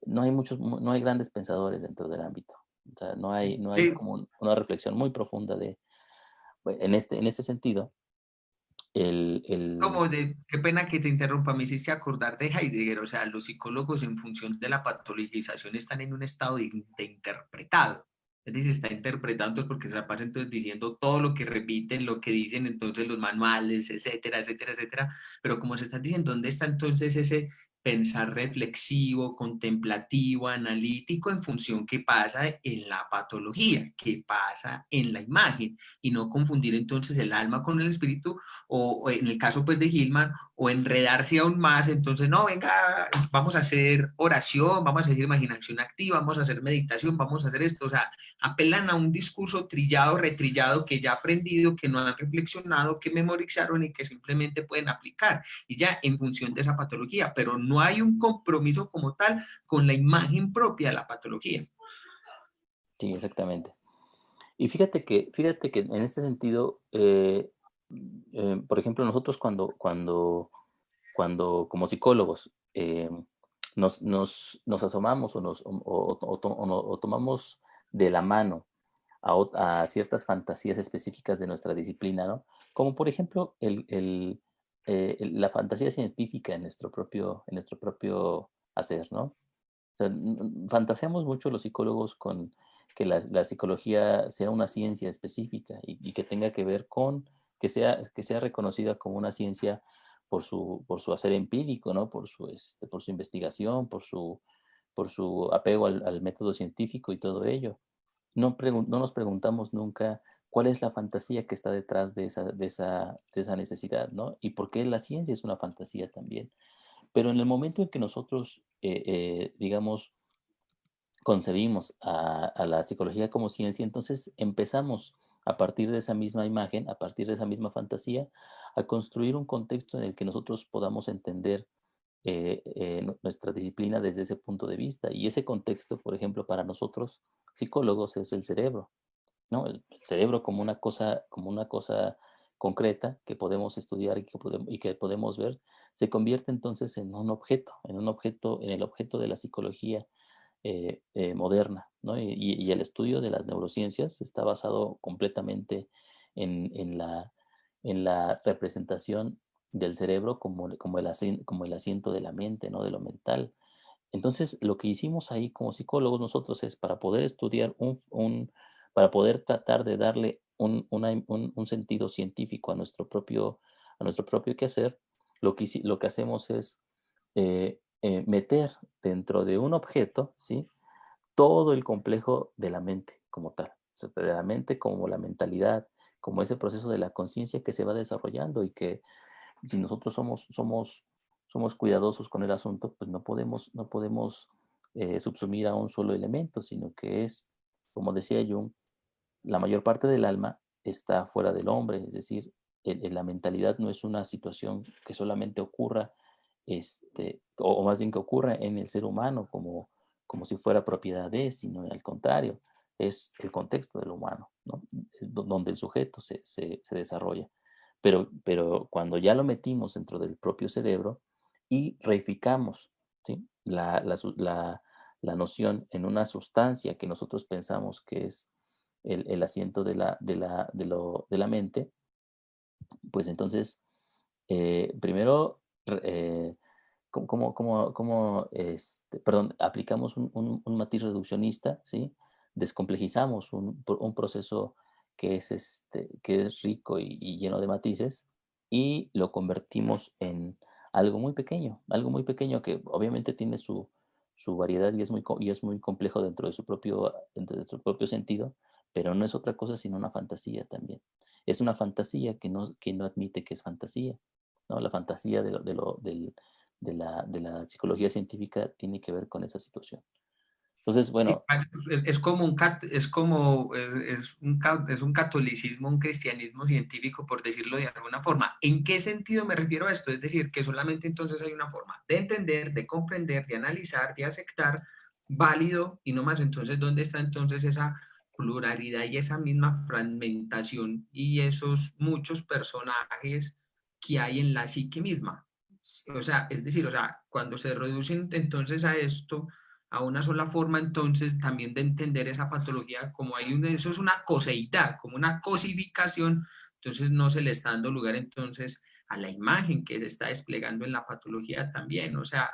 Speaker 2: no hay grandes pensadores dentro del ámbito. O sea, no hay
Speaker 1: Sí,
Speaker 2: como una reflexión muy profunda en este sentido, el,
Speaker 1: qué pena que te interrumpa, me hiciste acordar de Heidegger. O sea, los psicólogos en función de la patologización están en un estado de interpretado. Es decir, está interpretando entonces, porque se la pasa entonces diciendo todo lo que repiten, lo que dicen entonces los manuales, etcétera, etcétera, etcétera. Pero como se está diciendo, ¿dónde está entonces ese pensar reflexivo, contemplativo, analítico en función qué pasa en la patología, qué pasa en la imagen? Y no confundir entonces el alma con el espíritu, o en el caso pues de Gilman, o enredarse aún más. Entonces, no, venga, vamos a hacer oración, vamos a hacer imaginación activa, vamos a hacer meditación, vamos a hacer esto. O sea, apelan a un discurso trillado, retrillado, que ya aprendido, que no han reflexionado, que memorizaron y que simplemente pueden aplicar, y ya en función de esa patología, pero no hay un compromiso como tal con la imagen propia de la patología.
Speaker 2: sí, exactamente. Y fíjate que en este sentido, por ejemplo, nosotros cuando como psicólogos nos asomamos o tomamos de la mano a ciertas fantasías específicas de nuestra disciplina, ¿no? Como por ejemplo la fantasía científica en nuestro propio hacer, ¿no? O sea, fantaseamos mucho los psicólogos con que la psicología sea una ciencia específica y que tenga que ver con que sea reconocida como una ciencia por su hacer empírico, ¿no? Por su investigación, por su apego al método científico y todo ello. No nos preguntamos nunca cuál es la fantasía que está detrás de esa necesidad, ¿no? Y por qué la ciencia es una fantasía también. Pero en el momento en que nosotros, digamos, concebimos a la psicología como ciencia, entonces empezamos a partir de esa misma imagen, a partir de esa misma fantasía, a construir un contexto en el que nosotros podamos entender nuestra disciplina desde ese punto de vista. Y ese contexto, por ejemplo, para nosotros psicólogos es el cerebro, ¿no? El cerebro como una cosa concreta que podemos estudiar y que podemos ver, se convierte entonces en un objeto, en el objeto de la psicología moderna, ¿no? Y el estudio de las neurociencias está basado completamente en, en la, en la representación del cerebro como el asiento de la mente, ¿no? De lo mental. Entonces, lo que hicimos ahí como psicólogos nosotros es para poder estudiar para poder tratar de darle un sentido científico a nuestro propio quehacer, lo que hacemos es meter dentro de un objeto, ¿sí? Todo el complejo de la mente como tal, o sea, de la mente como la mentalidad, como ese proceso de la conciencia que se va desarrollando y que si nosotros somos cuidadosos con el asunto, pues no podemos subsumir a un solo elemento, sino que es, como decía Jung, la mayor parte del alma está fuera del hombre, es decir, la mentalidad no es una situación que solamente ocurra, o más bien que ocurra en el ser humano como si fuera propiedad de, sino al contrario, es el contexto del humano, ¿no? Es donde el sujeto se desarrolla. Pero cuando ya lo metimos dentro del propio cerebro y reificamos, ¿sí? La noción en una sustancia que nosotros pensamos que es el asiento de la mente, pues entonces, primero, perdón, aplicamos un matiz reduccionista, ¿sí? Descomplejizamos un proceso que es rico y lleno de matices y lo convertimos en algo muy pequeño que obviamente tiene su variedad y es muy complejo dentro de su propio sentido, pero no es otra cosa sino una fantasía también. Es una fantasía que no admite que es fantasía, ¿no? La fantasía de la psicología científica tiene que ver con esa situación. Entonces,
Speaker 1: Sí,
Speaker 2: bueno,
Speaker 1: es como es un catolicismo, un cristianismo científico, por decirlo de alguna forma. ¿En qué sentido me refiero a esto? Es decir, que solamente entonces hay una forma de entender, de comprender, de analizar, de aceptar, válido y no más. Entonces, ¿dónde está entonces esa pluralidad y esa misma fragmentación y esos muchos personajes que hay en la psique misma? O sea, es decir, o sea, cuando se reducen entonces a esto, a una sola forma, entonces también de entender esa patología, como eso es una coseidad, como una cosificación, entonces no se le está dando lugar entonces a la imagen que se está desplegando en la patología también, o sea,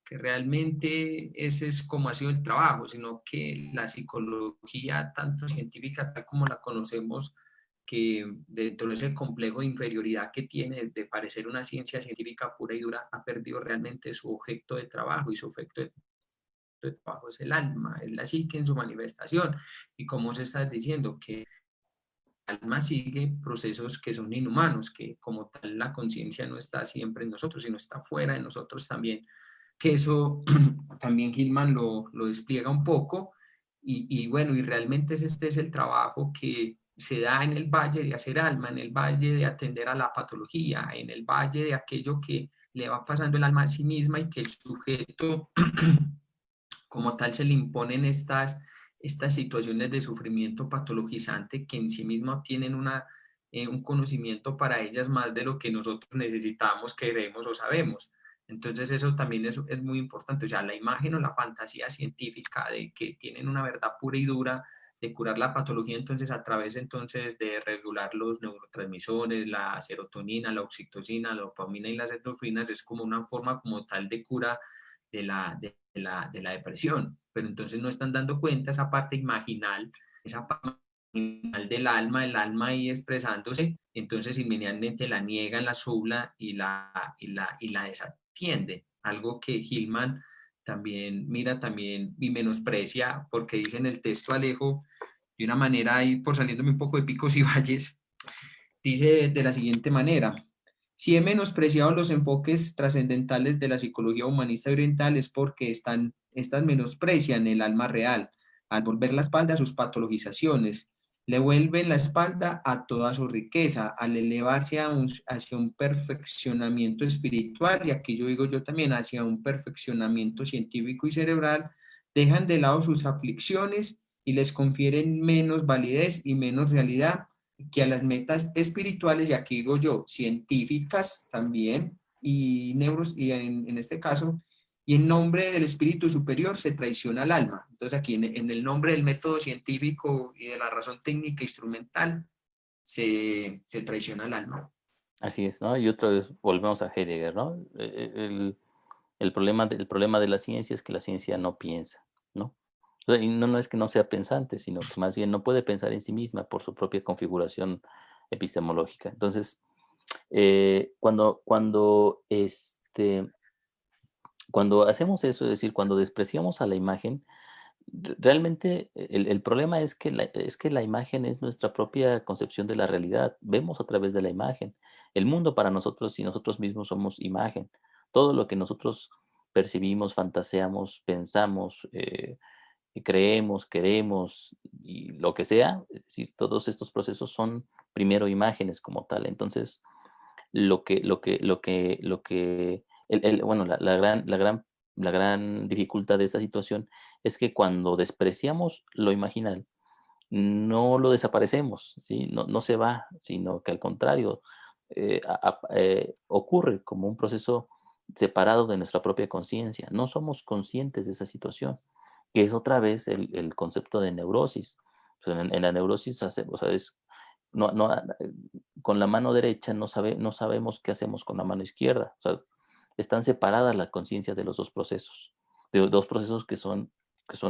Speaker 1: que realmente ese es como ha sido el trabajo, sino que la psicología, tanto científica tal como la conocemos, que dentro de ese complejo de inferioridad que tiene de parecer una ciencia científica pura y dura, ha perdido realmente su objeto de trabajo y su objeto de trabajo es el alma, es la psique en su manifestación. Y como se está diciendo, que el alma sigue procesos que son inhumanos, que como tal la conciencia no está siempre en nosotros, sino está fuera de nosotros también, que eso también Gilman lo despliega un poco. Y bueno, y realmente este es el trabajo que se da en el valle de hacer alma, en el valle de atender a la patología, en el valle de aquello que le va pasando el alma a sí misma y que el sujeto como tal se le imponen estas situaciones de sufrimiento patologizante que en sí mismo tienen un conocimiento para ellas más de lo que nosotros necesitamos, queremos o sabemos. Entonces eso también es muy importante, o sea, la imagen o la fantasía científica de que tienen una verdad pura y dura de curar la patología, entonces a través entonces de regular los neurotransmisores, la serotonina, la oxitocina, la dopamina y las endorfinas, es como una forma como tal de cura de la depresión, pero entonces no están dando cuenta esa parte imaginal, esa parte imaginal del alma, el alma ahí expresándose, entonces inmediatamente la niegan, la subla y la desatiende, algo que Hillman también mira también y menosprecia, porque dice en el texto Alejo de una manera ahí, por saliéndome un poco de picos y valles, dice de la siguiente manera: si he menospreciado los enfoques trascendentales de la psicología humanista oriental es porque estas menosprecian el alma real, al volver la espalda a sus patologizaciones, le vuelven la espalda a toda su riqueza, al elevarse hacia un perfeccionamiento espiritual, y aquí yo digo yo también, hacia un perfeccionamiento científico y cerebral, dejan de lado sus aflicciones y les confieren menos validez y menos realidad que a las metas espirituales, y aquí digo yo, científicas también, y y en este caso, y en nombre del espíritu superior se traiciona al alma. Entonces aquí en el nombre del método científico y de la razón técnica instrumental se traiciona al alma.
Speaker 2: Así es, ¿no? Y otra vez volvemos a Heidegger, ¿no? El problema de la ciencia es que la ciencia no piensa, ¿no? O sea, y no es que no sea pensante, sino que más bien no puede pensar en sí misma por su propia configuración epistemológica. Entonces, cuando hacemos eso, es decir, cuando despreciamos a la imagen, realmente el problema es que la imagen es nuestra propia concepción de la realidad. Vemos a través de la imagen. El mundo para nosotros y nosotros mismos somos imagen. Todo lo que nosotros percibimos, fantaseamos, pensamos, creemos, queremos y lo que sea, es decir, todos estos procesos son primero imágenes como tal. Entonces, bueno, la gran dificultad de esta situación es que cuando despreciamos lo imaginal, no lo desaparecemos, ¿sí? No se va, sino que al contrario, ocurre como un proceso separado de nuestra propia conciencia. No somos conscientes de esa situación, que es otra vez el concepto de neurosis. O sea, en la neurosis, o sea, no, no, con la mano derecha no sabemos qué hacemos con la mano izquierda. O sea, están separadas la conciencia de los dos procesos, de dos procesos que son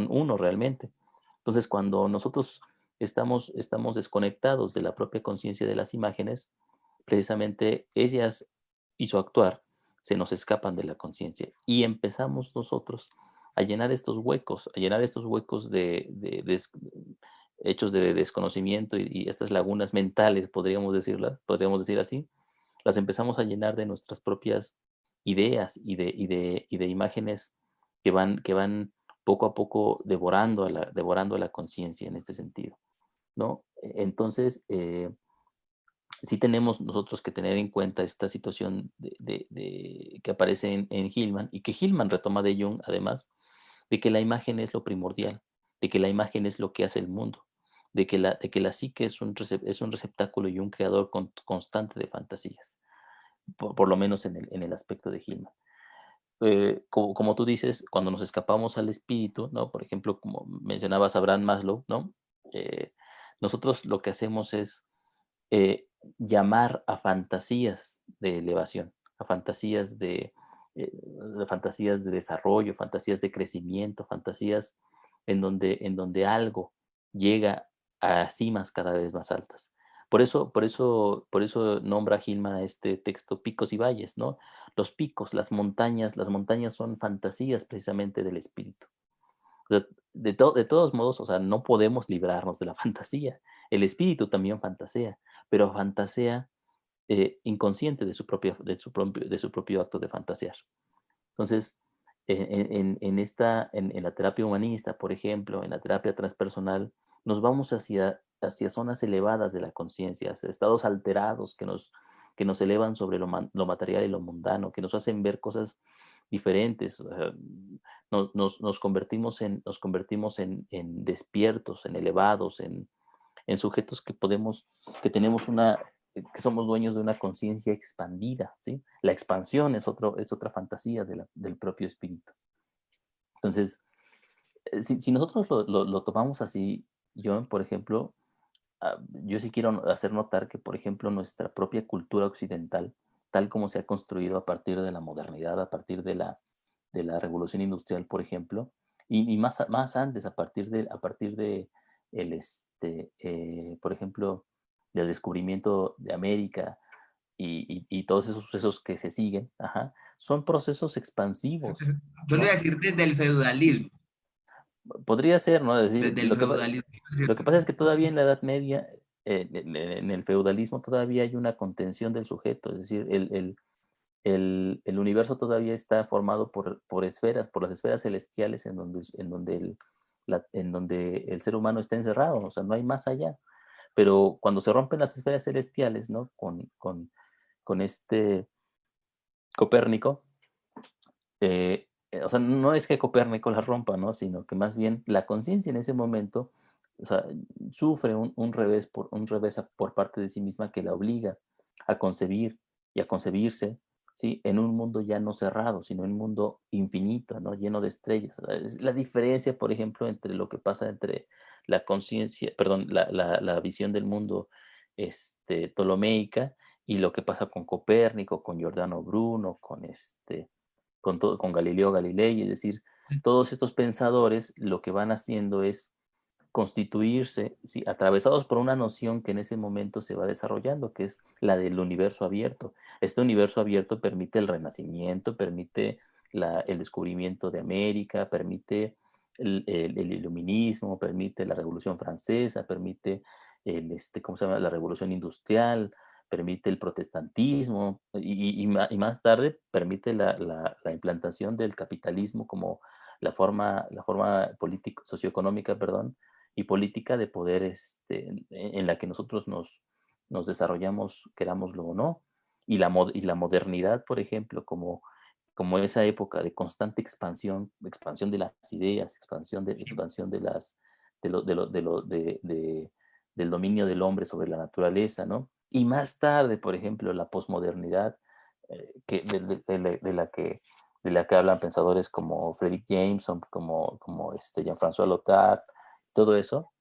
Speaker 2: uno realmente. Entonces, cuando nosotros estamos desconectados de la propia conciencia de las imágenes, precisamente ellas y su actuar se nos escapan de la conciencia y empezamos nosotros a llenar estos huecos hechos de desconocimiento y estas lagunas mentales, podríamos decir así, las empezamos a llenar de nuestras propias ideas y de imágenes que van poco a poco devorando a la conciencia en este sentido, ¿no? Entonces, sí tenemos nosotros que tener en cuenta esta situación que aparece en Hillman y que Hillman retoma de Jung, además, de que la imagen es lo primordial, de que la imagen es lo que hace el mundo, de que la psique es un receptáculo y un creador constante de fantasías, por lo menos en el aspecto de Hillman. Como tú dices, cuando nos escapamos al espíritu, ¿no? Por ejemplo, como mencionabas a Abraham Maslow, ¿no? Eh, Nosotros lo que hacemos es eh, llamar a fantasías de elevación, a fantasías de desarrollo, fantasías de crecimiento, fantasías en donde algo llega a cimas cada vez más altas. Por eso nombra Gilman a este texto Picos y Valles, ¿no? Los picos, las montañas son fantasías precisamente del espíritu. O sea, de todos modos, o sea, no podemos librarnos de la fantasía. El espíritu también fantasea, pero fantasea inconsciente de su propio acto de fantasear. Entonces, en la terapia humanista, por ejemplo, en la terapia transpersonal, nos vamos hacia zonas elevadas de la conciencia, hacia estados alterados que nos elevan sobre lo material y lo mundano, que nos hacen ver cosas diferentes. O sea, nos convertimos en despiertos, en elevados, en sujetos que somos dueños de una conciencia expandida, ¿sí? La expansión es otra fantasía del propio espíritu. Entonces, si nosotros lo tomamos así, yo, por ejemplo, yo sí quiero hacer notar que, por ejemplo, nuestra propia cultura occidental, tal como se ha construido a partir de la modernidad, a partir de la revolución industrial, por ejemplo, y más antes, a partir de por ejemplo, del descubrimiento de América y todos esos sucesos que se siguen, ajá, son procesos expansivos,
Speaker 1: Yo le voy a
Speaker 2: ¿no?
Speaker 1: decir desde el feudalismo.
Speaker 2: podría ser, ¿no? Es decir,
Speaker 1: desde el feudalismo,
Speaker 2: lo que
Speaker 1: ¿cierto?
Speaker 2: pasa es que todavía en la Edad Media, en el feudalismo todavía hay una contención del sujeto, es decir, el universo todavía está formado por esferas, por las esferas celestiales en donde el ser humano está encerrado, o sea, no hay más allá. Pero cuando se rompen las esferas celestiales, ¿no? Con este Copérnico, o sea, no es que Copérnico las rompa, ¿no? Sino que más bien la conciencia en ese momento, o sea, sufre un revés por parte de sí misma que la obliga a concebir y a concebirse, ¿sí? En un mundo ya no cerrado, sino en un mundo infinito, ¿no? Lleno de estrellas. O sea, es la diferencia, por ejemplo, entre lo que pasa entre la conciencia, perdón, la visión del mundo ptolomeica y lo que pasa con Copérnico, con Giordano Bruno, con Galileo Galilei, es decir, todos estos pensadores lo que van haciendo es constituirse, ¿sí? Atravesados por una noción que en ese momento se va desarrollando, que es la del universo abierto. Este universo abierto permite el renacimiento, permite el descubrimiento de América, permite el iluminismo, permite la Revolución Francesa, permite ¿cómo se llama? La Revolución Industrial, permite el protestantismo y más tarde permite la implantación del capitalismo como la forma político, socioeconómica, perdón, y política de poder en la que nosotros nos desarrollamos, querámoslo o no. Y la modernidad, por ejemplo, como esa época de constante expansión de las ideas, expansión del dominio del hombre sobre la naturaleza, ¿no? Y más tarde, por ejemplo, la posmodernidad, de la que hablan pensadores como Frederick Jameson, como Jean-François Lyotard, todo eso,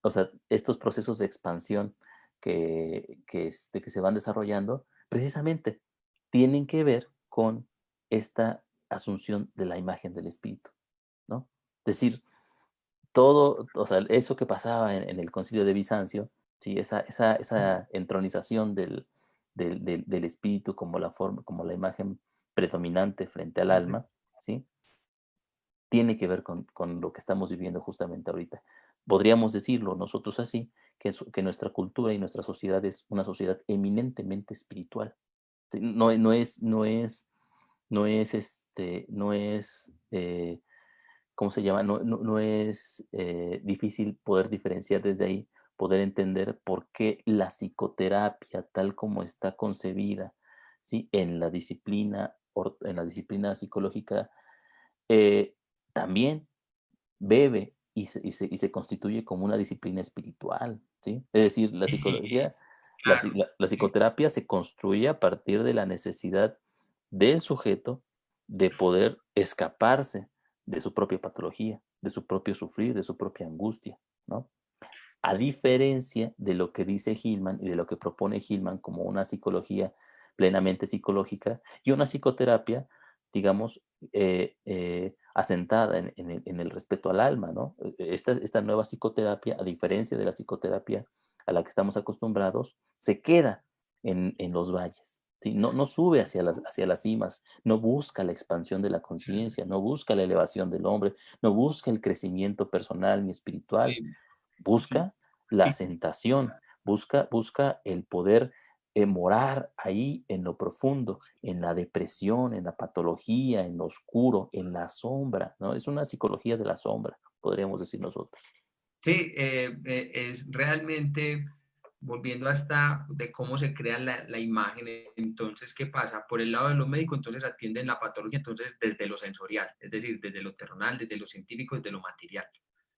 Speaker 2: o sea, estos procesos de expansión que se van desarrollando, precisamente tienen que ver con esta asunción de la imagen del espíritu, ¿no? Es decir, todo, o sea, eso que pasaba en el concilio de Bizancio, ¿sí? Esa entronización del espíritu como la forma, como la imagen predominante frente al alma, ¿sí? Tiene que ver con lo que estamos viviendo justamente ahorita. Podríamos decirlo nosotros así, que nuestra cultura y nuestra sociedad es una sociedad eminentemente espiritual. ¿Sí? No es, ¿cómo se llama? No es difícil poder diferenciar desde ahí, poder entender por qué la psicoterapia, tal como está concebida, ¿sí? En la disciplina psicológica, eh, también bebe y se constituye como una disciplina espiritual, ¿sí? Es decir, la psicología,
Speaker 1: Claro,
Speaker 2: la psicoterapia se construye a partir de la necesidad del sujeto de poder escaparse de su propia patología, de su propio sufrir, de su propia angustia, ¿no? A diferencia de lo que dice Hillman y de lo que propone Hillman como una psicología plenamente psicológica y una psicoterapia, digamos, asentada en el respeto al alma, ¿no? Esta nueva psicoterapia, a diferencia de la psicoterapia a la que estamos acostumbrados, se queda en los valles, ¿sí? No sube hacia las cimas, no busca la expansión de la conciencia, no busca la elevación del hombre, no busca el crecimiento personal ni espiritual,
Speaker 1: sí, sí,
Speaker 2: busca la
Speaker 1: sí.
Speaker 2: asentación, busca el poder morar ahí en lo profundo, en la depresión, en la patología, en lo oscuro, en la sombra, ¿no? Es una psicología de la sombra, podríamos decir nosotros.
Speaker 1: Sí, es realmente volviendo hasta de cómo se crea la imagen. Entonces, ¿qué pasa? Por el lado de lo médico, entonces atienden la patología, entonces desde lo sensorial, es decir, desde lo terrenal, desde lo científico, desde lo material.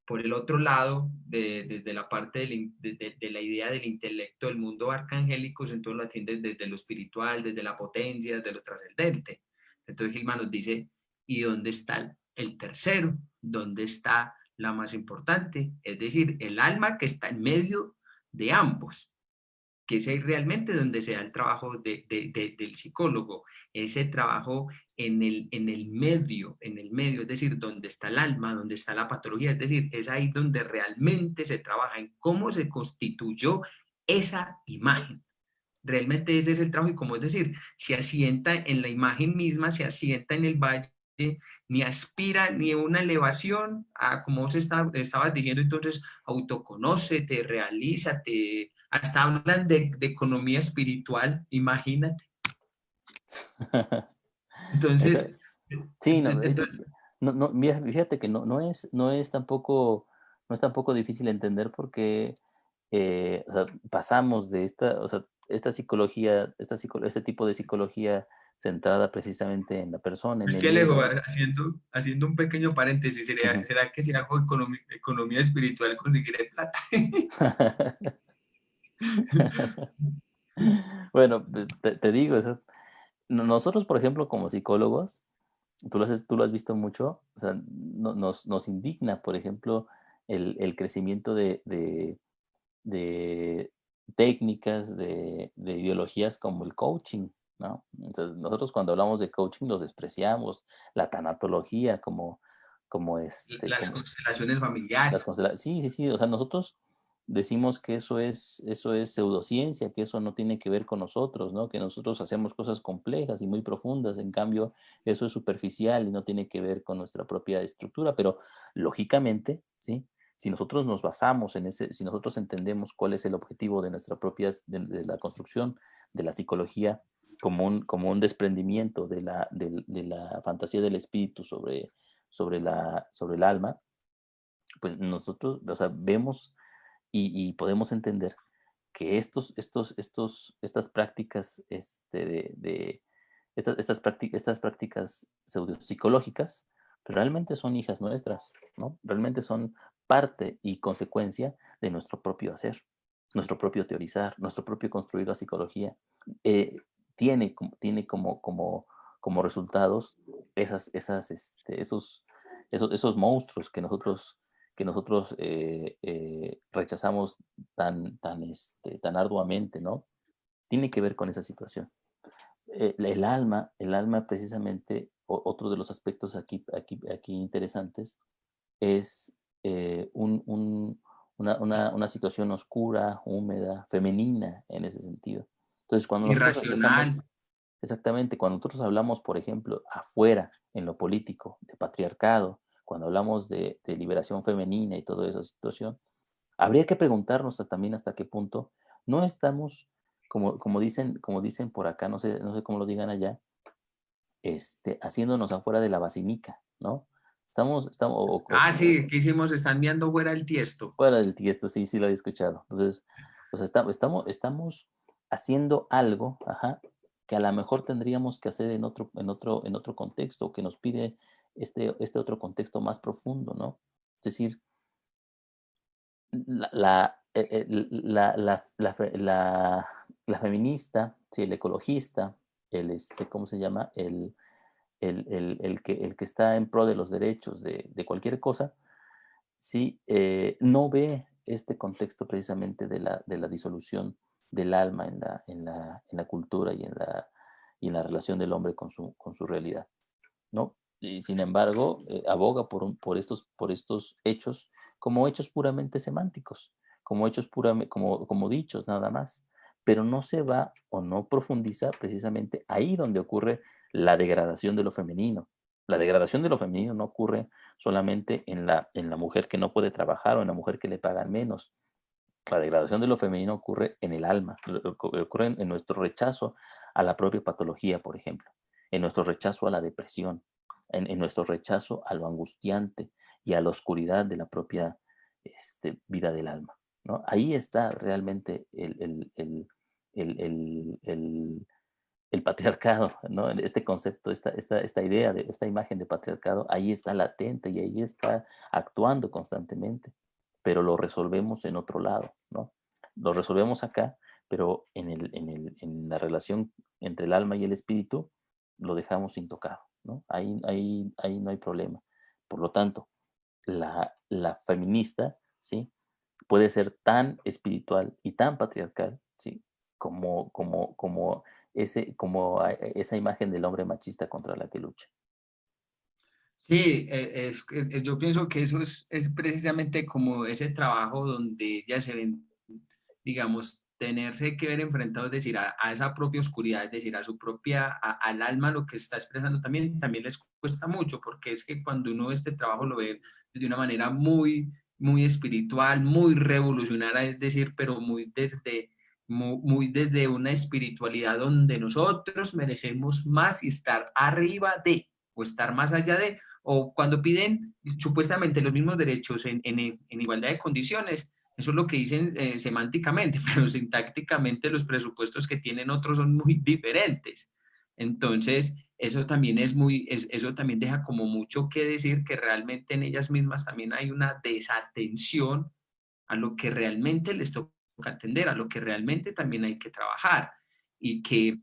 Speaker 1: Por el otro lado, desde la parte de la idea del intelecto del mundo arcangélico, entonces lo atienden desde lo espiritual, desde la potencia, desde lo trascendente. Entonces Gilman nos dice, ¿y dónde está el tercero? ¿Dónde está la más importante? Es decir, el alma que está en medio de ambos, que es ahí realmente donde se da el trabajo del psicólogo, ese trabajo en el medio, es decir, donde está el alma, donde está la patología, es decir, es ahí donde realmente se trabaja en cómo se constituyó esa imagen. Realmente ese es el trabajo y como es decir, se asienta en la imagen misma, se asienta en el valle ni aspira ni a una elevación, a como vos estabas diciendo, entonces autoconócete, realízate, hasta hablan de economía espiritual, imagínate.
Speaker 2: Esa-
Speaker 1: Entonces,
Speaker 2: sí, no,
Speaker 1: entonces,
Speaker 2: mira, fíjate que no es tampoco difícil entender porque o sea, pasamos de o sea, esta psicología, este tipo de psicología centrada precisamente en la persona, en
Speaker 1: es
Speaker 2: el
Speaker 1: que Alejo,
Speaker 2: ego.
Speaker 1: haciendo un pequeño paréntesis,
Speaker 2: Ujú.
Speaker 1: ¿será que si hago economía espiritual conseguiré plata?
Speaker 2: Bueno, te digo, nosotros, por ejemplo, como psicólogos, tú lo has visto mucho, o sea, nos indigna, por ejemplo, el crecimiento de técnicas, de ideologías como el coaching, ¿no? Entonces, nosotros cuando hablamos de coaching los despreciamos, la tanatología
Speaker 1: Las
Speaker 2: como
Speaker 1: constelaciones
Speaker 2: las
Speaker 1: familiares.
Speaker 2: sí, sí, sí, o sea, nosotros decimos que eso es pseudociencia, que eso no tiene que ver con nosotros, ¿no? Que nosotros hacemos cosas complejas y muy profundas, en cambio, eso es superficial y no tiene que ver con nuestra propia estructura, pero lógicamente, ¿sí? Si nosotros nos basamos en ese, si nosotros entendemos cuál es el objetivo de nuestra propia, de la construcción de la psicología como un desprendimiento de la fantasía del espíritu sobre el alma, pues nosotros, o sea, vemos y podemos entender que estas prácticas estas prácticas pseudopsicológicas pues, realmente son hijas nuestras, ¿no? Realmente son parte y consecuencia de nuestro propio hacer, nuestro propio teorizar, nuestro propio construir la psicología. Eh, tiene como resultados esos monstruos que nosotros rechazamos tan arduamente, ¿no? Tiene que ver con esa situación. El alma precisamente, otro de los aspectos aquí interesantes, es una situación oscura, húmeda, femenina en ese sentido. Entonces, cuando nosotros rechazamos,
Speaker 1: Irracional.
Speaker 2: exactamente, cuando nosotros hablamos, por ejemplo, afuera, en lo político, de patriarcado, cuando hablamos de liberación femenina y toda esa situación, habría que preguntarnos también hasta qué punto no estamos, como dicen por acá, no sé cómo lo digan allá, haciéndonos afuera de la basílica, ¿no? Estamos
Speaker 1: Ah, sí, ¿qué hicimos? Están viendo fuera el tiesto.
Speaker 2: fuera del tiesto, sí, sí lo había escuchado. Entonces, o sea, estamos haciendo algo, ajá, que a lo mejor tendríamos que hacer en otro contexto, que nos pide este otro contexto más profundo, ¿no? Es decir, la feminista, sí, el ecologista, ¿cómo se llama? El que está en pro de los derechos de cualquier cosa, sí, no ve este contexto precisamente de la disolución del alma en la cultura y en la relación del hombre con su realidad, ¿no? Y sin embargo, aboga por estos hechos como hechos puramente semánticos, como hechos puramente, como dichos nada más, pero no se va o no profundiza precisamente ahí donde ocurre la degradación de lo femenino. La degradación de lo femenino no ocurre solamente en la mujer que no puede trabajar o en la mujer que le pagan menos. La degradación de lo femenino ocurre en el alma, ocurre en nuestro rechazo a la propia patología, por ejemplo, en nuestro rechazo a la depresión, en nuestro rechazo a lo angustiante y a la oscuridad de la propia vida del alma, ¿no? Ahí está realmente el patriarcado, ¿no? Este concepto, esta idea, esta imagen de patriarcado, ahí está latente y ahí está actuando constantemente, pero lo resolvemos en otro lado, ¿no? Lo resolvemos acá, pero en la relación entre el alma y el espíritu lo dejamos intocado, ¿no? Ahí no hay problema. Por lo tanto, la feminista, ¿sí? Puede ser tan espiritual y tan patriarcal, ¿sí? Como esa imagen del hombre machista contra la que lucha.
Speaker 1: Sí, yo pienso que eso es precisamente como ese trabajo donde ya se ven, digamos, tenerse que ver enfrentado, es decir, a esa propia oscuridad, es decir, a su propia, al alma, lo que está expresando también les cuesta mucho, porque es que cuando uno este trabajo lo ve de una manera muy espiritual, muy revolucionaria, es decir, pero muy desde una espiritualidad donde nosotros merecemos más y estar arriba de, o estar más allá de, o cuando piden supuestamente los mismos derechos en igualdad de condiciones, eso es lo que dicen semánticamente, pero sintácticamente los presupuestos que tienen otros son muy diferentes. Entonces, eso también eso también deja como mucho que decir que realmente en ellas mismas también hay una desatención a lo que realmente les toca atender, a lo que realmente también hay que trabajar y que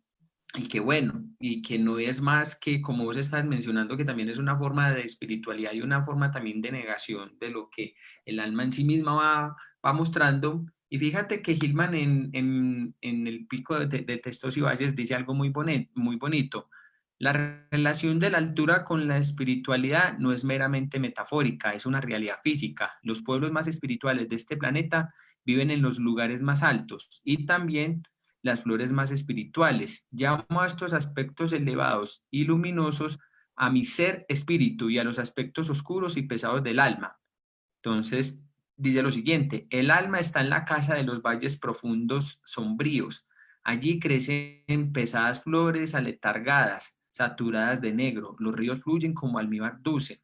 Speaker 1: bueno, y que no es más que, como vos estás mencionando, que también es una forma de espiritualidad y una forma también de negación de lo que el alma en sí misma va mostrando. Y fíjate que Hillman en el pico de Textos y Valles dice algo muy bonito. La relación de la altura con la espiritualidad no es meramente metafórica, es una realidad física. Los pueblos más espirituales de este planeta viven en los lugares más altos y también las flores más espirituales. Llamo a estos aspectos elevados y luminosos a mi ser espíritu y a los aspectos oscuros y pesados del alma. Entonces, dice lo siguiente, el alma está en la casa de los valles profundos sombríos. Allí crecen pesadas flores aletargadas, saturadas de negro. Los ríos fluyen como almíbar dulce.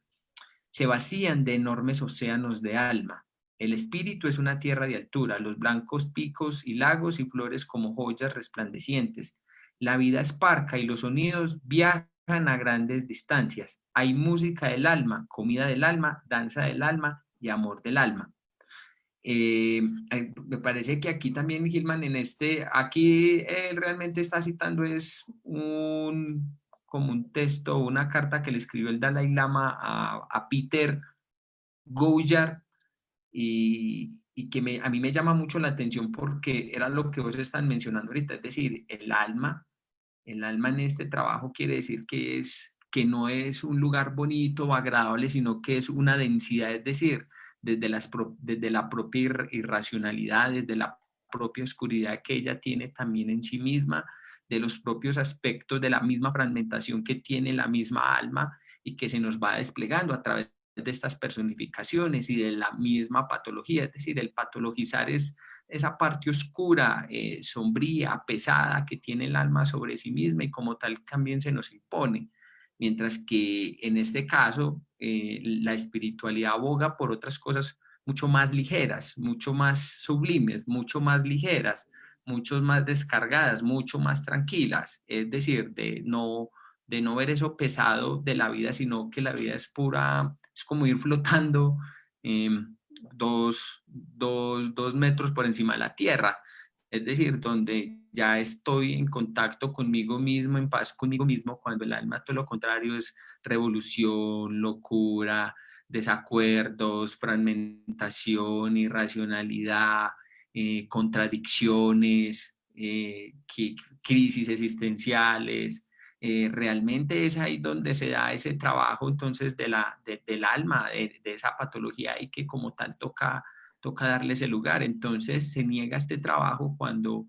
Speaker 1: Se vacían de enormes océanos de alma. El espíritu es una tierra de altura, los blancos picos y lagos y flores como joyas resplandecientes. La vida es parca y los sonidos viajan a grandes distancias. Hay música del alma, comida del alma, danza del alma y amor del alma. Me parece que aquí también Gilman aquí él realmente está citando es como un texto, una carta que le escribió el Dalai Lama a Peter Goujar y que a mí me llama mucho la atención porque era lo que vos están mencionando ahorita, es decir, el alma en este trabajo quiere decir que no es un lugar bonito o agradable, sino que es una densidad, es decir, desde la propia irracionalidad, desde la propia oscuridad que ella tiene también en sí misma, de los propios aspectos de la misma fragmentación que tiene la misma alma y que se nos va desplegando a través de estas personificaciones y de la misma patología, es decir, el patologizar es esa parte oscura, sombría, pesada que tiene el alma sobre sí misma y como tal también se nos impone. Mientras que en este caso la espiritualidad aboga por otras cosas mucho más ligeras, mucho más sublimes, mucho más ligeras, mucho más descargadas, mucho más tranquilas. Es decir, de no ver eso pesado de la vida, sino que la vida es pura, es como ir flotando. Eh, 2 metros por encima de la tierra, es decir, donde ya estoy en contacto conmigo mismo, en paz conmigo mismo, cuando el alma todo lo contrario es revolución, locura, desacuerdos, fragmentación, irracionalidad, contradicciones, crisis existenciales. Realmente es ahí donde se da ese trabajo entonces del alma, de esa patología y que como tal toca darle ese lugar. Entonces se niega este trabajo cuando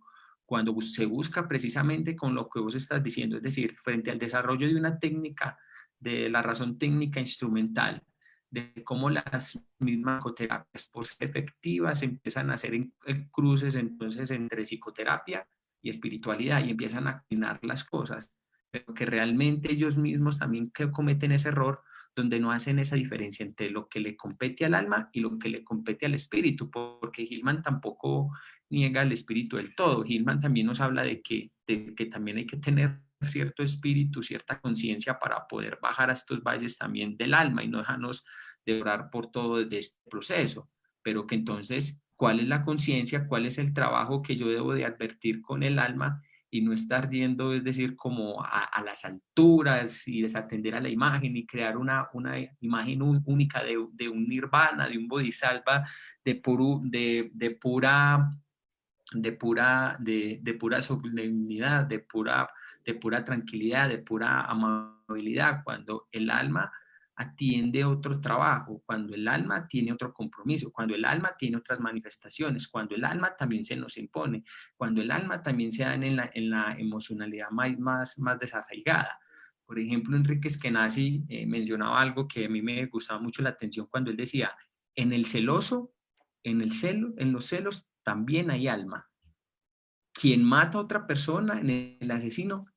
Speaker 1: se busca precisamente con lo que vos estás diciendo, es decir, frente al desarrollo de una técnica, de la razón técnica instrumental, de cómo las mismas psicoterapias, por ser efectivas, empiezan a hacer cruces entonces entre psicoterapia y espiritualidad y empiezan a afinar las cosas, pero que realmente ellos mismos también que cometen ese error donde no hacen esa diferencia entre lo que le compete al alma y lo que le compete al espíritu, porque Hillman tampoco niega el espíritu del todo. Hillman también nos habla de que también hay que tener cierto espíritu, cierta conciencia para poder bajar a estos valles también del alma y no dejarnos devorar por todo desde este proceso, pero que entonces, ¿cuál es la conciencia? ¿Cuál es el trabajo que yo debo de advertir con el alma? Y no estar yendo, es decir, como a las alturas y desatender a la imagen y crear una imagen única de un nirvana, de un bodhisattva, de pura solemnidad, de pura tranquilidad, de pura amabilidad, cuando el alma atiende otro trabajo, cuando el alma tiene otro compromiso, cuando el alma tiene otras manifestaciones, cuando el alma también se nos impone, cuando el alma también se da en la emocionalidad más desarraigada. Por ejemplo, Enrique Eskenazi mencionaba algo que a mí me gustaba mucho la atención cuando él decía, en el celoso, en los celos también hay alma. Quien mata a otra persona, en el asesino,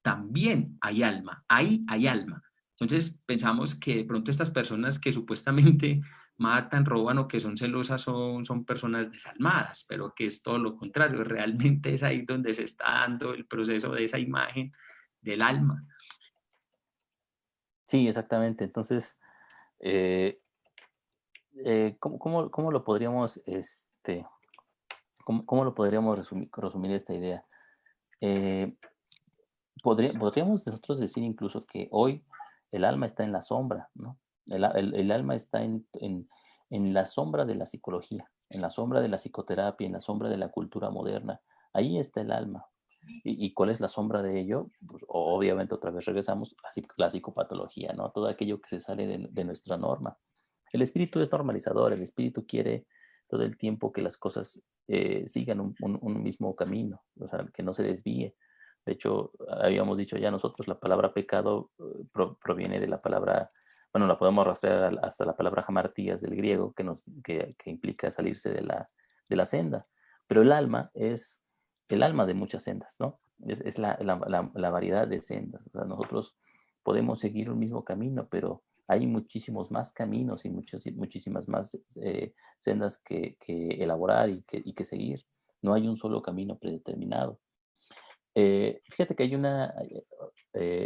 Speaker 1: también hay alma, ahí hay alma. Entonces pensamos que de pronto estas personas que supuestamente matan, roban o que son celosas son personas desalmadas, pero que es todo lo contrario, realmente es ahí donde se está dando el proceso de esa imagen del alma.
Speaker 2: Sí, exactamente. Entonces, eh, cómo lo podríamos, cómo lo podríamos resumir esta idea? Eh, podríamos nosotros decir incluso que hoy el alma está en la sombra, ¿no? El alma está en la sombra de la psicología, en la sombra de la psicoterapia, en la sombra de la cultura moderna. Ahí está el alma. ¿Y cuál es la sombra de ello? Pues, obviamente otra vez regresamos a la psicopatología, ¿no? Todo aquello que se sale de nuestra norma. El espíritu es normalizador, el espíritu quiere todo el tiempo que las cosas sigan un mismo camino, o sea, que no se desvíe. De hecho, habíamos dicho ya nosotros, la palabra pecado proviene de la palabra, bueno, la podemos rastrear hasta la palabra hamartías del griego, que implica salirse de la senda. Pero el alma es el alma de muchas sendas, ¿no? Es la variedad de sendas. O sea, nosotros podemos seguir un mismo camino, pero hay muchísimos más caminos y muchísimas más sendas que elaborar y que seguir. No hay un solo camino predeterminado. Fíjate que hay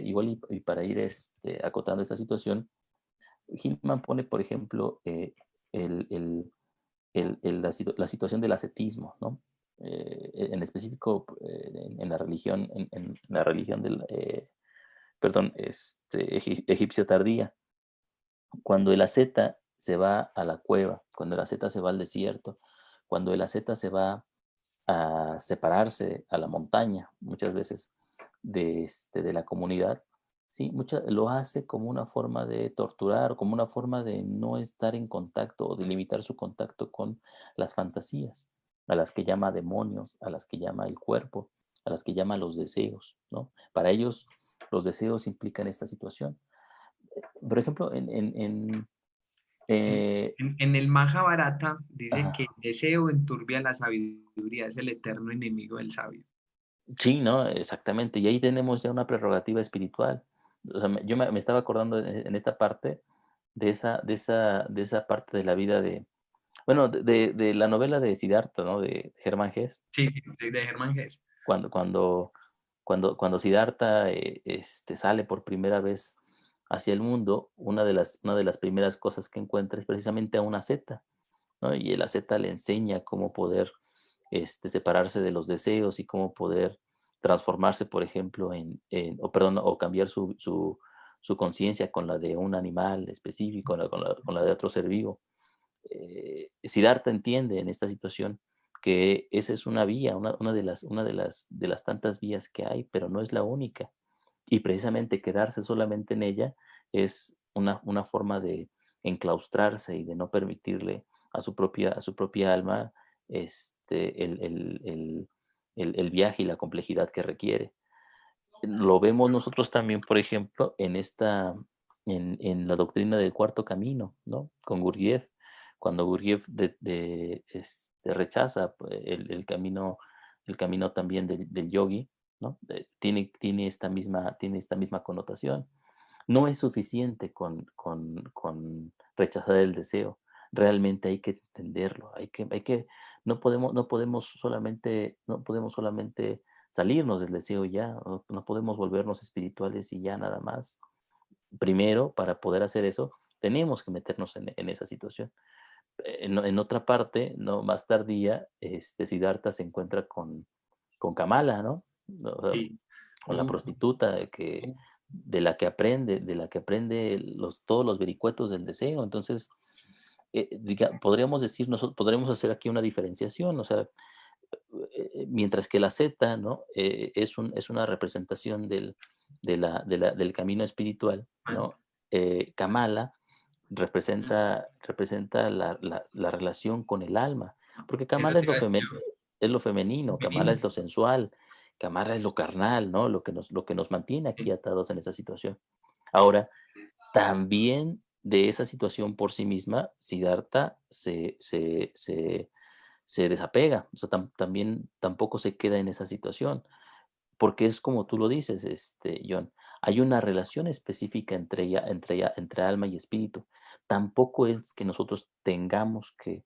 Speaker 2: igual y para ir acotando esta situación, Hillman pone, por ejemplo, el, el, la situación del ascetismo, ¿no? En específico, en la religión, en la religión del, perdón, egipcio tardía, cuando el asceta se va a la cueva, cuando el asceta se va al desierto, cuando el asceta se va a separarse a la montaña, muchas veces de la comunidad, sí, lo hace como una forma de torturar, como una forma de no estar en contacto o de limitar su contacto con las fantasías, a las que llama demonios, a las que llama el cuerpo, a las que llama los deseos, ¿no? Para ellos, los deseos implican esta situación. Por ejemplo,
Speaker 1: En el Mahabharata dice que
Speaker 2: ajá,
Speaker 1: el deseo enturbia la sabiduría, es el eterno enemigo del sabio.
Speaker 2: sí, ¿no? Exactamente. Y ahí tenemos ya una prerrogativa espiritual. O sea, yo me estaba acordando en esta parte de esa parte de la vida bueno, de la novela de Siddhartha, ¿no? De Hermann Hesse,
Speaker 1: Sí, sí, de Germán Hesse.
Speaker 2: cuando, cuando, cuando Siddhartha sale por primera vez hacia el mundo, una de las primeras cosas que encuentra es precisamente a una zeta, ¿no? Y el asceta le enseña cómo poder separarse de los deseos y cómo poder transformarse, por ejemplo, o perdón, o cambiar su conciencia con la de un animal específico, con la de otro ser vivo. Siddhartha entiende en esta situación que esa es una vía, de las tantas vías que hay, pero no es la única. Y precisamente quedarse solamente en ella es una forma de enclaustrarse y de no permitirle a su propia alma el viaje y la complejidad que requiere. Lo vemos nosotros también, por ejemplo, en la doctrina del cuarto camino, ¿no? Con Gurdjieff, cuando Gurdjieff rechaza pues, el camino también del yogi, ¿no? Tiene esta misma connotación. No es suficiente con rechazar el deseo. Realmente hay que entenderlo. No podemos solamente salirnos del deseo ya. No podemos volvernos espirituales y ya nada más. Primero, para poder hacer eso, tenemos que meternos en esa situación. En otra parte, no más tardía, Siddhartha se encuentra con Kamala, ¿no?
Speaker 1: Sí.
Speaker 2: Con la prostituta de la que aprende todos los vericuetos del deseo. Entonces, podríamos decir, nosotros podremos hacer aquí una diferenciación, o sea, mientras que la Z, ¿no? Es una representación del camino espiritual, ¿no? Kamala representa la relación con el alma, porque
Speaker 1: Eso
Speaker 2: Kamala
Speaker 1: te iba a decir yo,
Speaker 2: es lo femenino, Kamala
Speaker 1: femenino.
Speaker 2: es lo sensual, Kamala es lo carnal, ¿no? Lo que nos mantiene aquí
Speaker 1: Sí,
Speaker 2: atados en esa situación. Ahora, también de esa situación por sí misma, Siddhartha se desapega, o sea, también tampoco se queda en esa situación, porque es como tú lo dices, John, hay una relación específica entre alma y espíritu. Tampoco es que nosotros tengamos que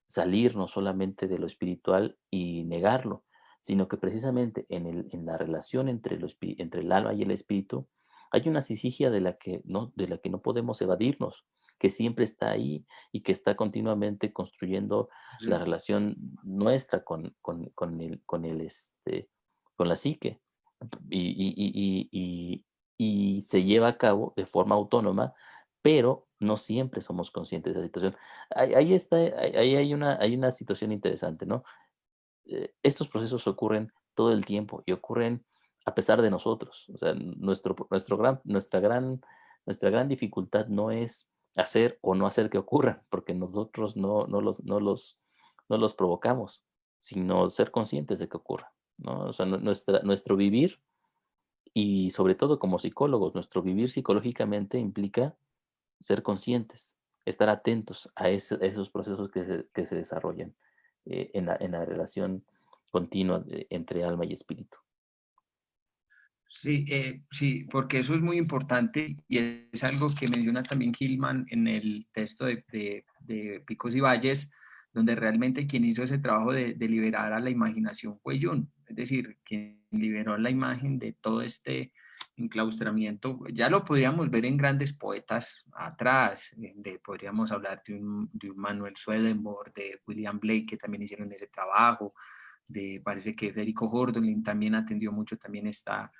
Speaker 2: salirnos solamente de lo espiritual y negarlo, sino que precisamente en la relación entre el alma y el espíritu hay una sisigia de la que no podemos evadirnos, que siempre está ahí y que está continuamente construyendo la
Speaker 1: sí.
Speaker 2: relación nuestra con la psique. Y se lleva a cabo de forma autónoma, pero no siempre somos conscientes de esa situación. Ahí hay una situación interesante, ¿no? Estos procesos ocurren todo el tiempo y ocurren a pesar de nosotros. O sea, nuestra gran dificultad no es hacer o no hacer que ocurran, porque nosotros no los provocamos, sino ser conscientes de que ocurran, ¿no? O sea, nuestro vivir y sobre todo como psicólogos, nuestro vivir psicológicamente implica ser conscientes, estar atentos a esos procesos que se desarrollan en la relación continua entre alma y espíritu.
Speaker 1: Sí, sí, porque eso es muy importante y es algo que menciona también Hillman en el texto de Picos y Valles, donde realmente quien hizo ese trabajo de liberar a la imaginación fue Jung, es decir, quien liberó la imagen de todo este enclaustramiento. Ya lo podríamos ver en grandes poetas atrás, podríamos hablar de un Manuel Swedenborg, de William Blake, que también hicieron ese trabajo, parece que Federico Hölderlin también atendió mucho también esta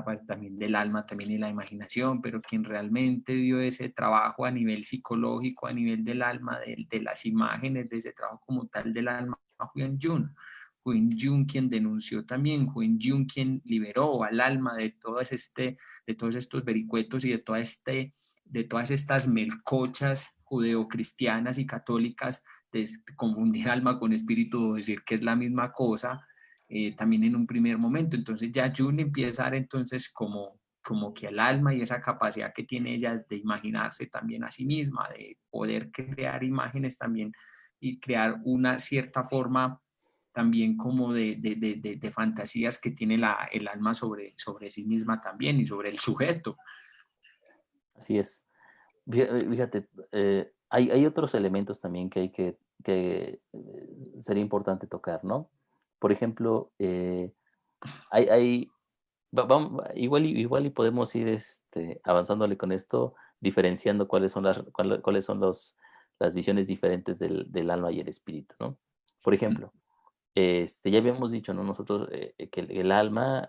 Speaker 1: parte también del alma, también y la imaginación, pero quien realmente dio ese trabajo a nivel psicológico, a nivel del alma, de las imágenes, de ese trabajo como tal del alma, fue en Jung. Fue en Jung quien denunció también, fue en Jung quien liberó al alma de todos estos vericuetos y de todas estas melcochas judeocristianas y católicas de confundir alma con espíritu o decir que es la misma cosa, también en un primer momento. Entonces ya June empieza a dar entonces como que el alma y esa capacidad que tiene ella de imaginarse también a sí misma, de poder crear imágenes también y crear una cierta forma también como de fantasías que tiene el alma sobre sí misma también y sobre el sujeto.
Speaker 2: Así es. Fíjate, hay otros elementos también que sería importante tocar, ¿no? Por ejemplo, hay, igual y podemos ir avanzándole con esto, diferenciando cuáles son las visiones diferentes del alma y el espíritu, ¿no? Por ejemplo, ya habíamos dicho, ¿no? Nosotros que el alma,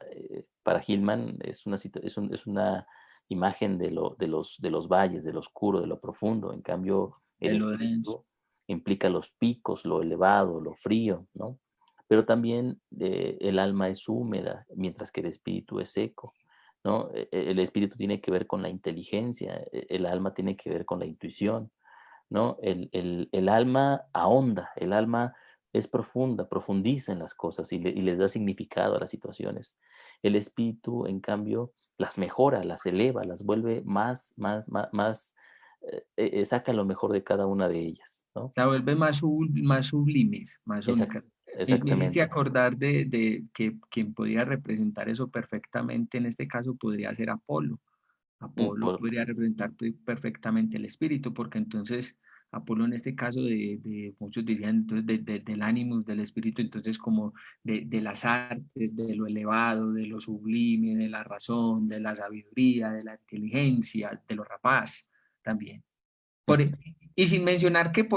Speaker 2: para Hillman, es una imagen de los valles, de lo oscuro, de lo profundo. En cambio,
Speaker 1: De
Speaker 2: el
Speaker 1: lo denso.
Speaker 2: espíritu implica los picos, lo elevado, lo frío, ¿no? Pero también el alma es húmeda, mientras que el espíritu es seco, ¿no? El espíritu tiene que ver con la inteligencia, el alma tiene que ver con la intuición, ¿no? El alma ahonda, el alma es profunda, profundiza en las cosas y les da significado a las situaciones. El espíritu, en cambio, las mejora, las eleva, las vuelve saca lo mejor de cada una de ellas, ¿no?
Speaker 1: La vuelve más sublimes, más
Speaker 2: Exact-
Speaker 1: únicas. Me hice
Speaker 2: exactamente.
Speaker 1: acordar de que quien podría representar eso perfectamente, en este caso podría ser Apolo. Apolo
Speaker 2: Por
Speaker 1: podría representar perfectamente el espíritu, porque entonces Apolo en este caso muchos decían entonces del ánimos, del espíritu, entonces como de las artes, de lo elevado, de lo sublime, de la razón, de la sabiduría, de la inteligencia, de lo rapaz también. Y sin mencionar que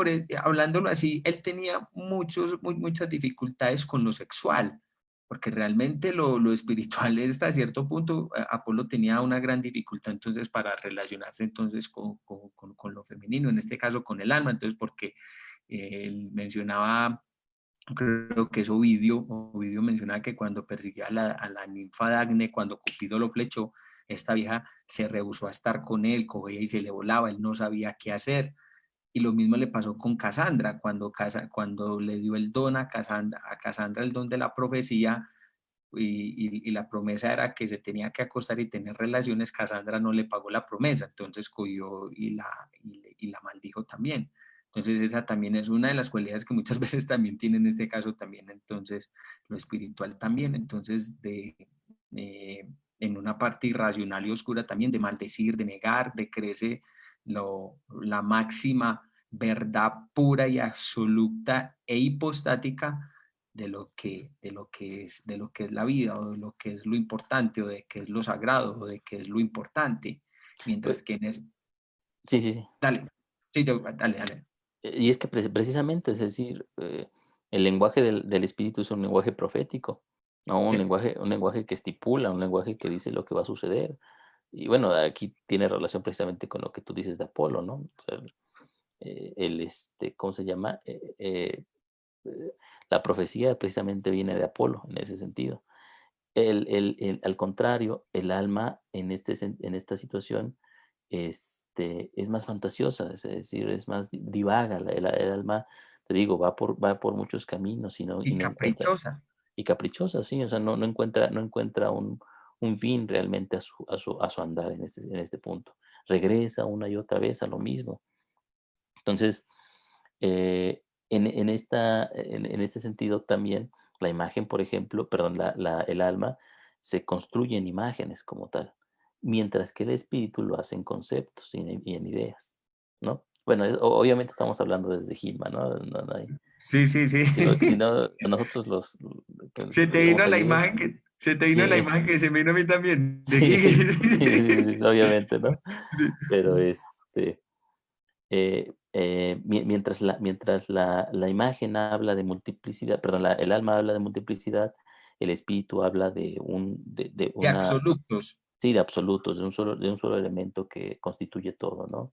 Speaker 1: hablándolo así, él tenía muchas dificultades con lo sexual, porque realmente lo espiritual hasta cierto punto, Apolo tenía una gran dificultad entonces para relacionarse entonces con lo femenino, en este caso con el alma, entonces porque él mencionaba, creo que es Ovidio mencionaba que cuando persiguió a la ninfa Dagne, cuando Cupido lo flechó, esta vieja se rehusó a estar con él, cogía y se le volaba, él no sabía qué hacer. Y lo mismo le pasó con Casandra, cuando le dio el don a Casandra el don de la profecía, y la promesa era que se tenía que acostar y tener relaciones. Casandra no le pagó la promesa, entonces cogió y la maldijo también. Entonces esa también es una de las cualidades que muchas veces también tiene en este caso también, entonces lo espiritual también, entonces en una parte irracional y oscura también de maldecir, de negar, de creerse la máxima verdad pura y absoluta e hipostática de lo que es la vida, o de lo que es lo importante, o de qué es lo sagrado, o de qué es lo importante.
Speaker 2: Pues,
Speaker 1: Mientras que en es,
Speaker 2: sí, sí, sí.
Speaker 1: dale, sí, dale, dale.
Speaker 2: Y es que precisamente, es decir, el lenguaje del espíritu es un lenguaje profético, ¿no?
Speaker 1: Sí,
Speaker 2: Un lenguaje que estipula, un lenguaje que dice lo que va a suceder. Y bueno, aquí tiene relación precisamente con lo que tú dices de Apolo, ¿no? O sea, ¿cómo se llama? Eh, la profecía precisamente viene de Apolo en ese sentido. Al contrario, el alma en esta situación es más fantasiosa, es decir, es más divaga. El alma, te digo, va por muchos caminos y
Speaker 1: y
Speaker 2: no encuentra,
Speaker 1: caprichosa.
Speaker 2: y caprichosa, sí, o sea, no encuentra un fin realmente a su andar en este punto. Regresa una y otra vez a lo mismo. Entonces, en este sentido también, la imagen, por ejemplo, perdón, el alma se construye en imágenes como tal, mientras que el espíritu lo hace en conceptos y en ideas, ¿no? Bueno, obviamente estamos hablando desde Gilman, ¿no? No hay,
Speaker 1: Sí, sí, sí.
Speaker 2: si no, nosotros
Speaker 1: Se te
Speaker 2: digamos,
Speaker 1: vino la
Speaker 2: seguidores,
Speaker 1: imagen se te vino la
Speaker 2: sí,
Speaker 1: imagen que se me vino a mí también. De
Speaker 2: sí, sí,
Speaker 1: Giges.
Speaker 2: sí, sí, obviamente, ¿no?
Speaker 1: Sí.
Speaker 2: Pero mientras la imagen habla de multiplicidad, perdón, el alma habla de multiplicidad, el espíritu habla de
Speaker 1: De
Speaker 2: una,
Speaker 1: absolutos.
Speaker 2: sí, de absolutos, de un solo elemento que constituye todo, ¿no?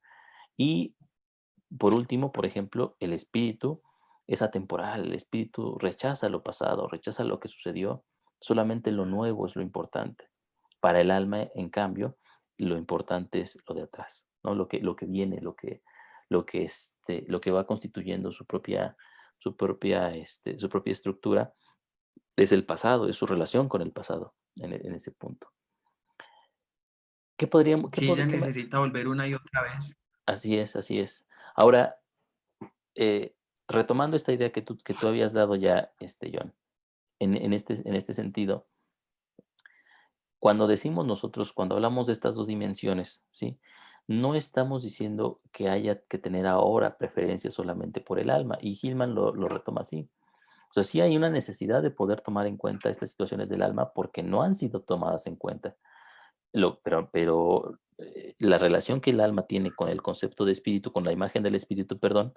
Speaker 2: Y por último, por ejemplo, el espíritu es atemporal, el espíritu rechaza lo pasado, rechaza lo que sucedió, solamente lo nuevo es lo importante. Para el alma, en cambio, lo importante es lo de atrás, ¿no? Lo que viene, lo que va constituyendo su propia estructura es el pasado, es su relación con el pasado en ese punto. ¿Qué podríamos, qué,
Speaker 1: Sí,
Speaker 2: pod-
Speaker 1: ella
Speaker 2: qué ma-
Speaker 1: necesita volver una y otra vez.
Speaker 2: Así es, así es. Ahora, eh, retomando esta idea que tú habías dado ya, John, en este sentido, cuando hablamos de estas dos dimensiones, ¿sí? No estamos diciendo que haya que tener ahora preferencia solamente por el alma, y Hillman lo retoma así. O sea, sí hay una necesidad de poder tomar en cuenta estas situaciones del alma porque no han sido tomadas en cuenta. Pero la relación que el alma tiene con el concepto de espíritu, con la imagen del espíritu, perdón,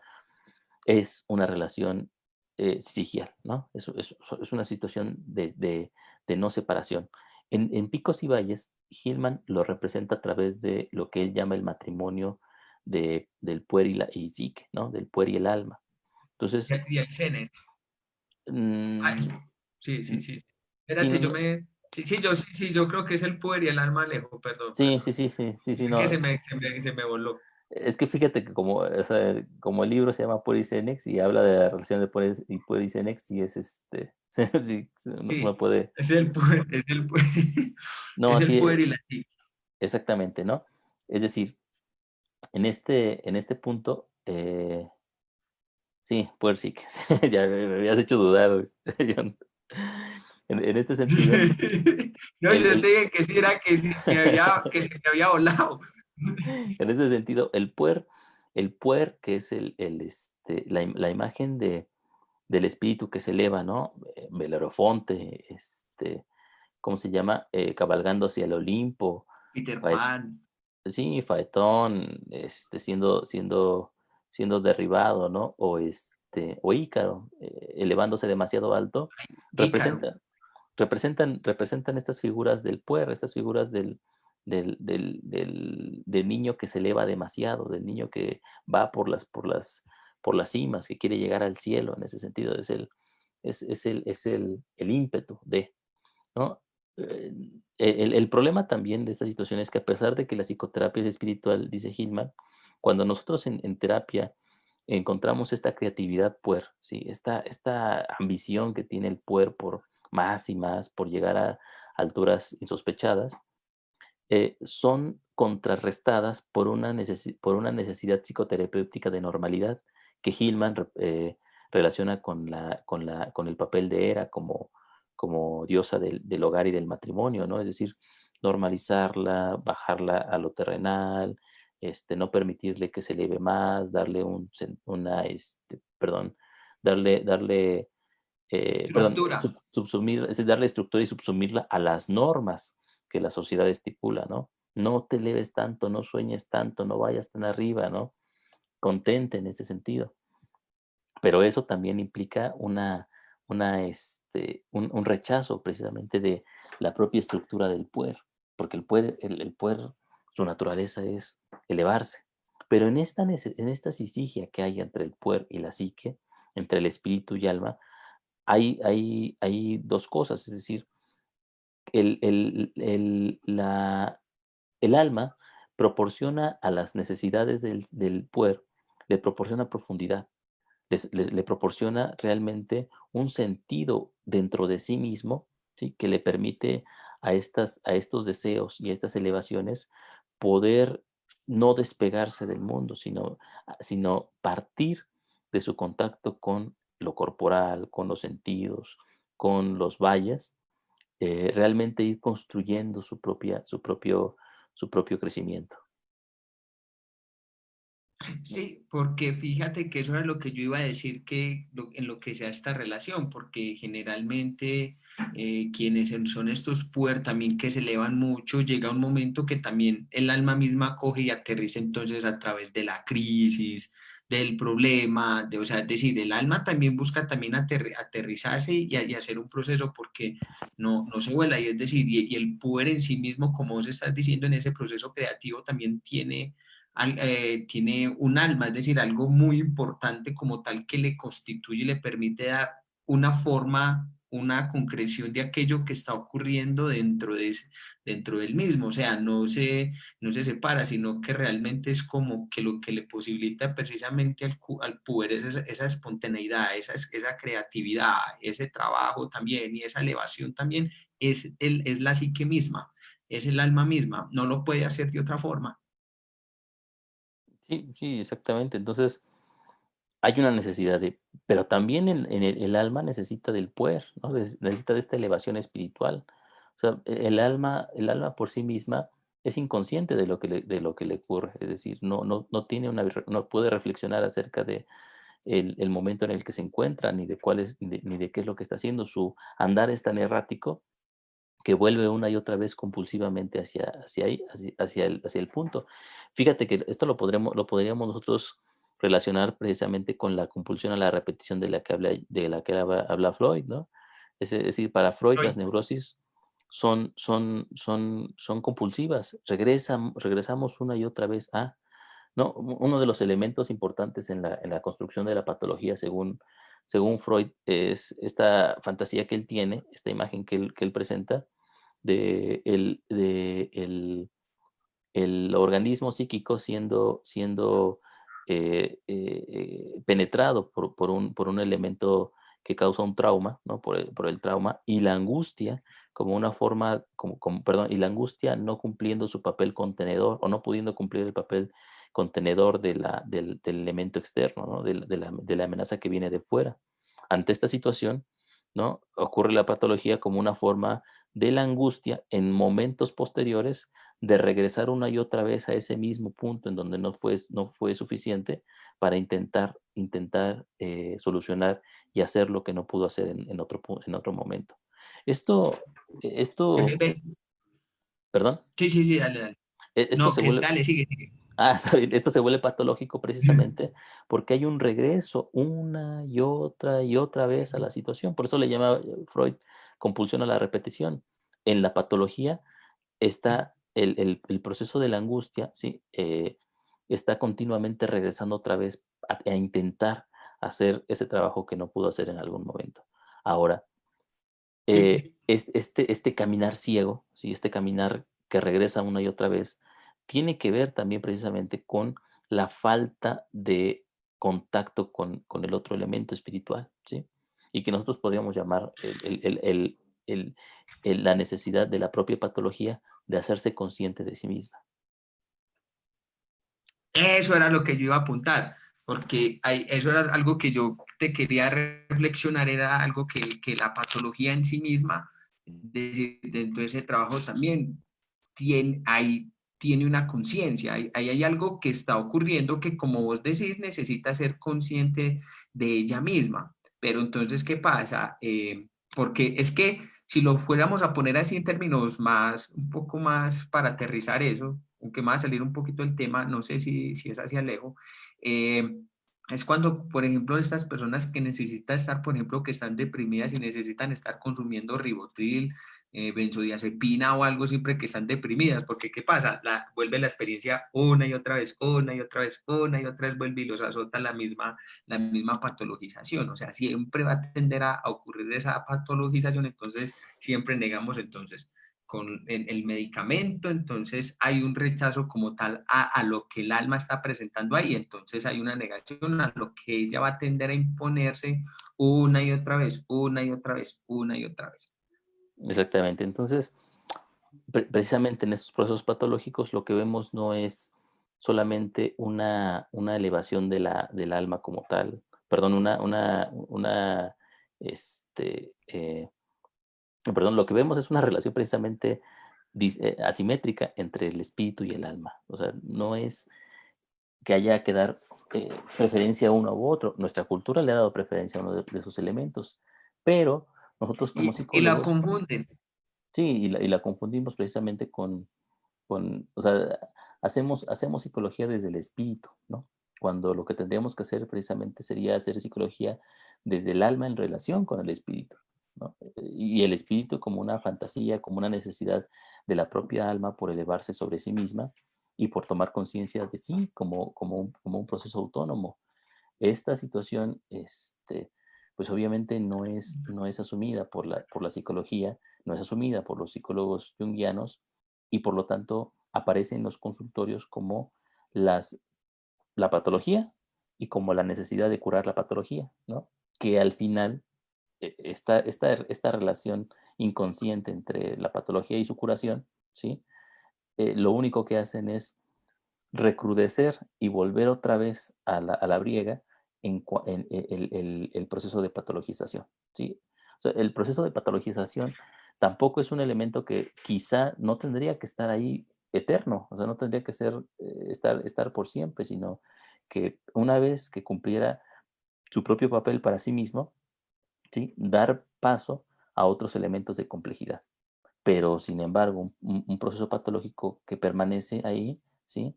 Speaker 2: es una relación sigial, ¿no? Es una situación de no separación. En Picos y Valles, Hillman lo representa a través de lo que él llama el matrimonio del puer y psique, ¿no? Del puer y el alma. Entonces,
Speaker 1: Y el Cenes. Ay,
Speaker 2: mm,
Speaker 1: sí, sí,
Speaker 2: mm,
Speaker 1: sí.
Speaker 2: sí,
Speaker 1: Espérate, sí, yo creo que es el poder y el alma lejos, perdón,
Speaker 2: sí,
Speaker 1: perdón.
Speaker 2: sí, sí, sí, sí, sí,
Speaker 1: Que
Speaker 2: no.
Speaker 1: se me voló.
Speaker 2: Es que fíjate que como el libro se llama Puer y Cenex y habla de la relación de Puer y Cenex, sí es sí, uno
Speaker 1: Sí,
Speaker 2: puede,
Speaker 1: es el poder, es el poder,
Speaker 2: no,
Speaker 1: es el
Speaker 2: así,
Speaker 1: poder y la sí.
Speaker 2: exactamente, ¿no? Es decir, en este punto, sí, Puersic, ya me habías hecho dudar, güey. John. En este sentido,
Speaker 1: No,
Speaker 2: el,
Speaker 1: yo te
Speaker 2: el-
Speaker 1: dije que sí era que se me había volado.
Speaker 2: en este sentido, el puer, que es la imagen del espíritu que se eleva, ¿no? Belerofonte, ¿cómo se llama? Cabalgando hacia el Olimpo,
Speaker 1: Peter
Speaker 2: Faet-
Speaker 1: Pan.
Speaker 2: sí, Faetón, siendo derribado, ¿no? O Ícaro, elevándose demasiado alto,
Speaker 1: Ícaro.
Speaker 2: representan estas figuras del puer, estas figuras del niño que se eleva demasiado, del niño que va por las cimas, que quiere llegar al cielo, en ese sentido, es el ímpetu de, ¿no? Eh, el problema también de esta situación es que a pesar de que la psicoterapia es espiritual, dice Hillman, cuando nosotros en terapia encontramos esta creatividad puer, ¿sí? Esta ambición que tiene el puer por más y más, por llegar a alturas insospechadas, son contrarrestadas por una necesidad psicoterapéutica de normalidad que Hillman relaciona con el papel de Hera como diosa del hogar y del matrimonio, ¿no? Es decir, normalizarla, bajarla a lo terrenal, no permitirle que se eleve más, darle perdón, darle,
Speaker 1: Estructura.
Speaker 2: subsumir, es decir, darle estructura y subsumirla a las normas que la sociedad estipula, ¿no? No te eleves tanto, no sueñes tanto, no vayas tan arriba, ¿no? Contente en ese sentido. Pero eso también implica un rechazo precisamente de la propia estructura del poder, porque el poder, su naturaleza es elevarse. Pero en esta sisigia que hay entre el poder y la psique, entre el espíritu y alma, hay dos cosas, es decir, el, el, el- la, el alma proporciona a las necesidades del puer, le proporciona profundidad, le proporciona realmente un sentido dentro de sí mismo, ¿sí? Que le permite a estos deseos y a estas elevaciones poder no despegarse del mundo, sino partir de su contacto con lo corporal, con los sentidos, con los valles, realmente ir construyendo su propio crecimiento.
Speaker 1: Sí, porque fíjate que eso era lo que yo iba a decir en lo que sea esta relación, porque generalmente quienes son estos puer también que se elevan mucho, llega un momento que también el alma misma coge y aterriza entonces a través de la crisis, del problema, o sea, es decir, el alma también busca también aterrizarse y hacer un proceso porque no se vuela, y es decir, y el puer en sí mismo, como vos estás diciendo, en ese proceso creativo también tiene un alma, es decir, algo muy importante como tal que le constituye y le permite dar una forma, una concreción de aquello que está ocurriendo dentro del mismo. O sea, no se separa, sino que realmente es como que lo que le posibilita precisamente al poder es esa espontaneidad, esa creatividad, ese trabajo también y esa elevación también es la psique misma, es el alma misma, no lo puede hacer de otra forma.
Speaker 2: Sí, sí, exactamente. Entonces, hay una necesidad pero también el alma necesita del poder, ¿no? Necesita de esta elevación espiritual. O sea, el alma por sí misma es inconsciente de lo que le ocurre, es decir, no tiene no puede reflexionar acerca de el momento en el que se encuentra, ni de cuál es, ni de qué es lo que está haciendo. Su andar es tan errático que vuelve una y otra vez compulsivamente hacia ahí, hacia el punto. Fíjate que esto lo podríamos nosotros relacionar precisamente con la compulsión a la repetición de la que habla Freud, ¿no? Es decir, para Freud las neurosis son compulsivas, regresamos una y otra vez a, ¿no? Uno de los elementos importantes en la construcción de la patología, según Freud, es esta fantasía que él tiene, esta imagen que él presenta, el organismo psíquico siendo penetrado por un elemento que causa un trauma, ¿no? Por el trauma, y la angustia como una forma, perdón, y la angustia no cumpliendo su papel contenedor o no pudiendo cumplir el papel contenedor del elemento externo, ¿no? De la amenaza que viene de fuera. Ante esta situación, ¿no? Ocurre la patología como una forma de la angustia en momentos posteriores de regresar una y otra vez a ese mismo punto en donde no fue suficiente para intentar solucionar y hacer lo que no pudo hacer en otro momento. Esto,
Speaker 1: Ve,
Speaker 2: esto,
Speaker 1: ve,
Speaker 2: perdón,
Speaker 1: sí, sí, sí, dale, dale.
Speaker 2: esto
Speaker 1: No,
Speaker 2: se
Speaker 1: que
Speaker 2: vuelve,
Speaker 1: dale, sigue, sigue.
Speaker 2: está bien, esto se vuelve patológico precisamente porque hay un regreso una y otra vez a la situación. Por eso le llamaba Freud compulsión a la repetición. En la patología está el proceso de la angustia, ¿sí? Está continuamente regresando otra vez a intentar hacer ese trabajo que no pudo hacer en algún momento. Ahora,
Speaker 1: Sí,
Speaker 2: este caminar ciego, ¿sí? Este caminar que regresa una y otra vez, tiene que ver también precisamente con la falta de contacto con el otro elemento espiritual, ¿sí? Y que nosotros podríamos llamar la necesidad de la propia patología de hacerse consciente de sí misma.
Speaker 1: Eso era lo que yo iba a apuntar, porque eso era algo que yo te quería reflexionar, era algo que la patología en sí misma, dentro de ese trabajo también, tiene una conciencia, hay algo que está ocurriendo que, como vos decís, necesita ser consciente de ella misma. Pero entonces, ¿qué pasa? Porque es que si lo fuéramos a poner así en términos más, un poco más para aterrizar eso, aunque me va a salir un poquito el tema, no sé si es hacia Alejo, eh, es cuando, por ejemplo, estas personas que necesitan estar, por ejemplo, que están deprimidas y necesitan estar consumiendo Ribotril, benzodiazepina o algo siempre que están deprimidas, porque ¿qué pasa? Vuelve la experiencia una y otra vez, una y otra vez, una y otra vez, vuelve y los azota la misma patologización, o sea, siempre va a tender a ocurrir esa patologización, entonces siempre negamos entonces con el medicamento, entonces hay un rechazo como tal a lo que el alma está presentando ahí, entonces hay una negación a lo que ella va a tender a imponerse una y otra vez, una y otra vez, una y otra vez.
Speaker 2: Exactamente. Entonces, precisamente en estos procesos patológicos lo que vemos no es solamente una elevación del alma como tal, perdón, este, perdón, lo que vemos es una relación precisamente asimétrica entre el espíritu y el alma. O sea, no es que haya que dar preferencia a uno u otro. Nuestra cultura le ha dado preferencia a uno de esos elementos, pero nosotros como
Speaker 1: Y la
Speaker 2: psicólogos,
Speaker 1: confunden.
Speaker 2: sí, y la confundimos precisamente o sea, hacemos psicología desde el espíritu, ¿no? Cuando lo que tendríamos que hacer precisamente sería hacer psicología desde el alma en relación con el espíritu, ¿no? Y el espíritu como una fantasía, como una necesidad de la propia alma por elevarse sobre sí misma y por tomar conciencia de sí como un proceso autónomo. Esta situación, pues obviamente no es asumida por la psicología, no es asumida por los psicólogos junguianos y por lo tanto aparece en los consultorios como las, la patología y como la necesidad de curar la patología, ¿no? Que al final esta relación inconsciente entre la patología y su curación, ¿sí? Lo único que hacen es recrudecer y volver otra vez a la briega en el proceso de patologización, ¿sí? O sea, el proceso de patologización tampoco es un elemento que quizá no tendría que estar ahí eterno, o sea, no tendría que estar por siempre, sino que una vez que cumpliera su propio papel para sí mismo, ¿sí? Dar paso a otros elementos de complejidad. Pero, sin embargo, un proceso patológico que permanece ahí, ¿sí?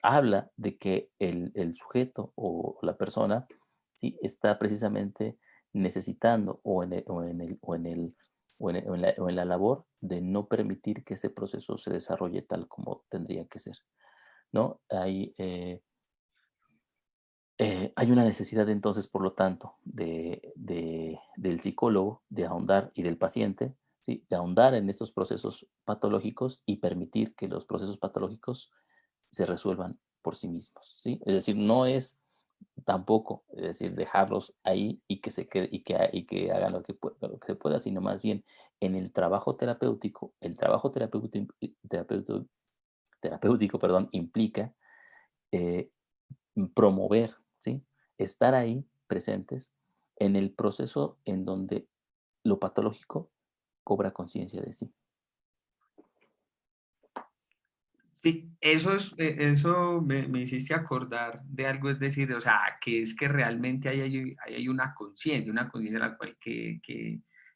Speaker 2: Habla de que el sujeto o la persona, ¿sí? Está precisamente necesitando o en la labor de no permitir que ese proceso se desarrolle tal como tendría que ser, ¿no? Hay una necesidad entonces, por lo tanto, del psicólogo de ahondar y del paciente, ¿sí? De ahondar en estos procesos patológicos y permitir que los procesos patológicos se resuelvan por sí mismos, ¿sí? Es decir, no es tampoco, es decir, dejarlos ahí y que se quede, y que hagan lo que se pueda, sino más bien en el trabajo terapéutico, el trabajo terapéutico, perdón, implica eh, promover, ¿sí? Estar ahí presentes en el proceso en donde lo patológico cobra conciencia de sí.
Speaker 1: Sí, eso me hiciste acordar de algo, es decir, o sea, que es que realmente hay una conciencia la cual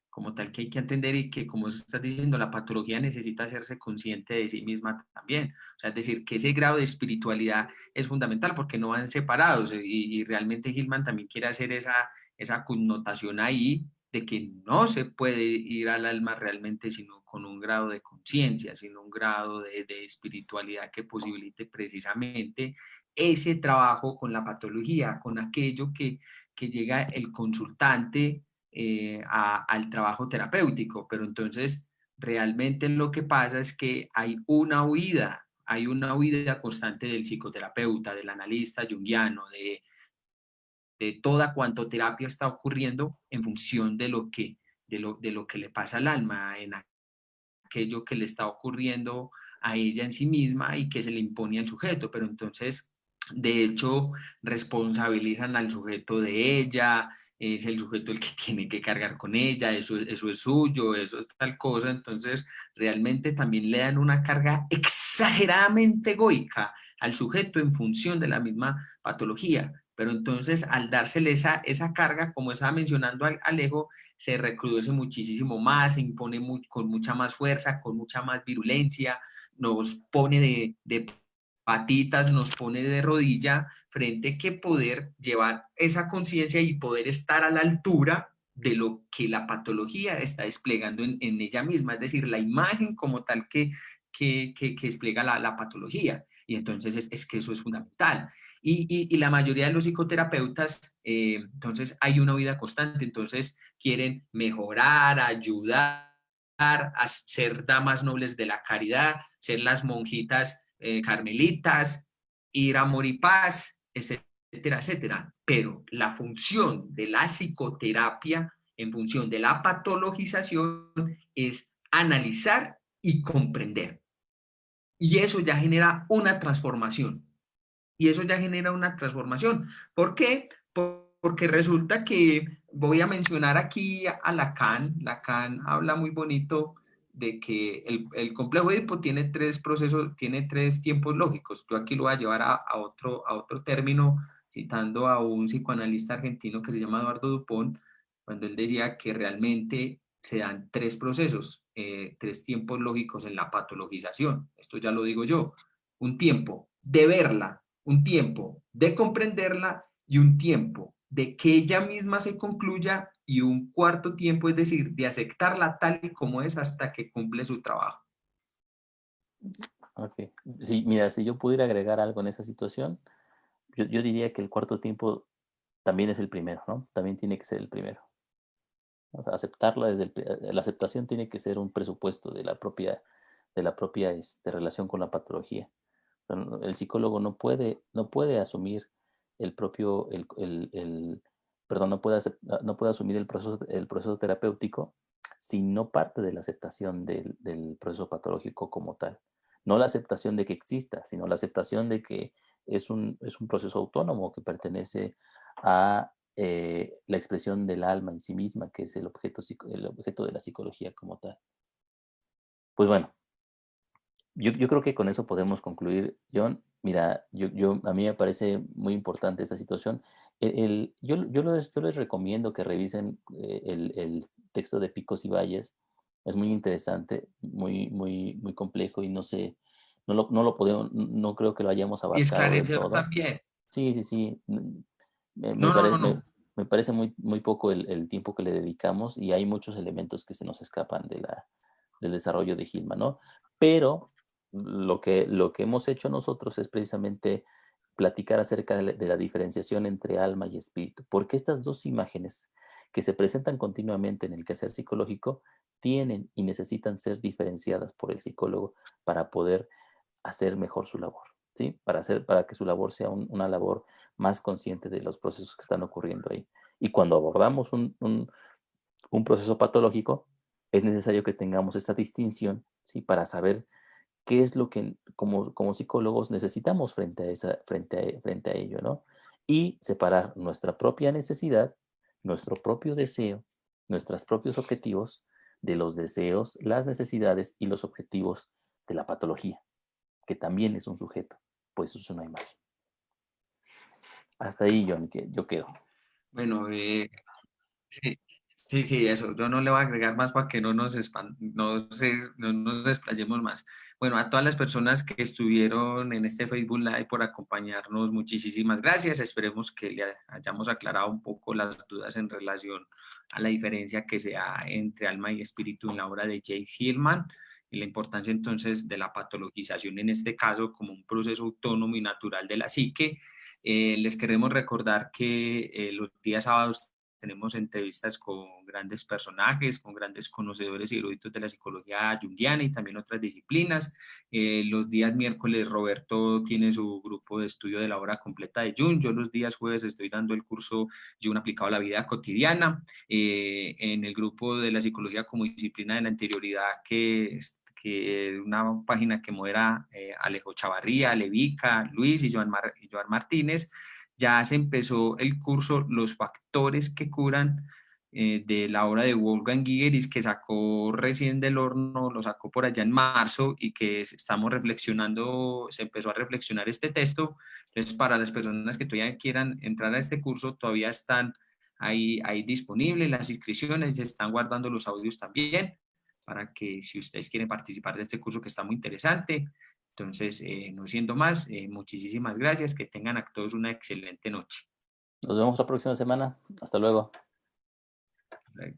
Speaker 1: como tal que hay que entender y que, como estás diciendo, la patología necesita hacerse consciente de sí misma también. O sea, es decir, que ese grado de espiritualidad es fundamental porque no van separados y realmente Hillman también quiere hacer esa connotación ahí de que no se puede ir al alma realmente sino con un grado de conciencia, sino un grado de espiritualidad que posibilite precisamente ese trabajo con la patología, con aquello que llega el consultante al trabajo terapéutico, pero entonces realmente lo que pasa es que hay una huida constante del psicoterapeuta, del analista junguiano, de toda cuanto terapia está ocurriendo en función de lo que le pasa al alma, en aquello que le está ocurriendo a ella en sí misma y que se le impone al sujeto, pero entonces, de hecho, responsabilizan al sujeto de ella, es el sujeto el que tiene que cargar con ella, eso es suyo, eso es tal cosa, entonces realmente también le dan una carga exageradamente egoica al sujeto en función de la misma patología. Pero entonces, al dársele esa carga, como estaba mencionando Alejo, se recrudece muchísimo más, se impone con mucha más fuerza, con mucha más virulencia, nos pone de patitas, nos pone de rodilla, frente que poder llevar esa conciencia y poder estar a la altura de lo que la patología está desplegando en ella misma, es decir, la imagen como tal que despliega la patología. Y entonces es que eso es fundamental. Y la mayoría de los psicoterapeutas, entonces hay una vida constante, entonces quieren mejorar, ayudar a ser damas nobles de la caridad, ser las monjitas carmelitas, ir a amor y paz, etcétera, etcétera. Pero la función de la psicoterapia en función de la patologización es analizar y comprender. Y eso ya genera una transformación. Y eso ya genera una transformación. ¿Por qué? Porque resulta que voy a mencionar aquí a Lacan. Lacan habla muy bonito de que el complejo de Edipo tiene tres procesos, tiene tres tiempos lógicos. Yo aquí lo voy a llevar a otro término, citando a un psicoanalista argentino que se llama Eduardo Dupont, cuando él decía que realmente se dan tres procesos, tres tiempos lógicos en la patologización. Esto ya lo digo yo. Un tiempo de verla, un tiempo de comprenderla y un tiempo de que ella misma se concluya y un cuarto tiempo, es decir, de aceptarla tal y como es hasta que cumple su trabajo.
Speaker 2: Ok. Sí, mira, si yo pudiera agregar algo en esa situación, yo diría que el cuarto tiempo también es el primero, ¿no? También tiene que ser el primero. O sea, aceptarla la aceptación tiene que ser un presupuesto de la propia relación con la patología. O sea, el psicólogo no puede asumir el propio, perdón, no puede asumir el proceso terapéutico si no parte de la aceptación del proceso patológico como tal. No la aceptación de que exista, sino la aceptación de que es un proceso autónomo que pertenece a la expresión del alma en sí misma, que es el objeto de la psicología como tal. Pues bueno, yo creo que con eso podemos concluir, John. Mira, a mí me parece muy importante esta situación. Yo les recomiendo que revisen el texto de Picos y Valles. Es muy interesante, muy complejo y no sé, no lo podemos, no creo que lo hayamos
Speaker 1: Y
Speaker 2: abarcado del
Speaker 1: esclarecer
Speaker 2: todo.
Speaker 1: también.
Speaker 2: Sí, sí, sí. Me, me
Speaker 1: No, no,
Speaker 2: pare-
Speaker 1: no,
Speaker 2: me-
Speaker 1: no.
Speaker 2: me parece muy poco el tiempo que le dedicamos y hay muchos elementos que se nos escapan del desarrollo de Gilman, ¿no? Pero lo que hemos hecho nosotros es precisamente platicar acerca de la diferenciación entre alma y espíritu, porque estas dos imágenes que se presentan continuamente en el quehacer psicológico tienen y necesitan ser diferenciadas por el psicólogo para poder hacer mejor su labor, ¿sí? Para que su labor sea una labor más consciente de los procesos que están ocurriendo ahí. Y cuando abordamos un proceso patológico, es necesario que tengamos esta distinción, ¿sí? Para saber qué es lo que como psicólogos necesitamos frente a ello, ¿no? Y separar nuestra propia necesidad, nuestro propio deseo, nuestros propios objetivos de los deseos, las necesidades y los objetivos de la patología, que también es un sujeto, pues es una imagen. Hasta ahí yo quedo.
Speaker 1: Bueno, sí, sí, sí, eso. Yo no le voy a agregar más para que no nos desplayemos más. Bueno, a todas las personas que estuvieron en este Facebook Live por acompañarnos, muchísimas gracias. Esperemos que le hayamos aclarado un poco las dudas en relación a la diferencia que se da entre alma y espíritu en la obra de Jay Hillman y la importancia entonces de la patologización en este caso como un proceso autónomo y natural de la psique. Les queremos recordar que los días sábados tenemos entrevistas con grandes personajes, con grandes conocedores y eruditos de la psicología junguiana y también otras disciplinas. Los días miércoles Roberto tiene su grupo de estudio de la obra completa de Jung. Yo los días jueves estoy dando el curso Jung aplicado a la vida cotidiana. En el grupo de la psicología como disciplina de la interioridad, que una página que modera Alejo Chavarría, Levica, Luis y Joan Martínez, ya se empezó el curso Los factores que curan, de la obra de Wolfgang Gigeris, que sacó recién del horno, lo sacó por allá en marzo, y que estamos reflexionando, se empezó a reflexionar este texto. Entonces, para las personas que todavía quieran entrar a este curso, todavía están ahí disponibles las inscripciones, se están guardando los audios también, para que si ustedes quieren participar de este curso que está muy interesante. Entonces, no siendo más, muchísimas gracias, que tengan a todos una excelente noche.
Speaker 2: Nos vemos la próxima semana. Hasta luego.
Speaker 1: Luego.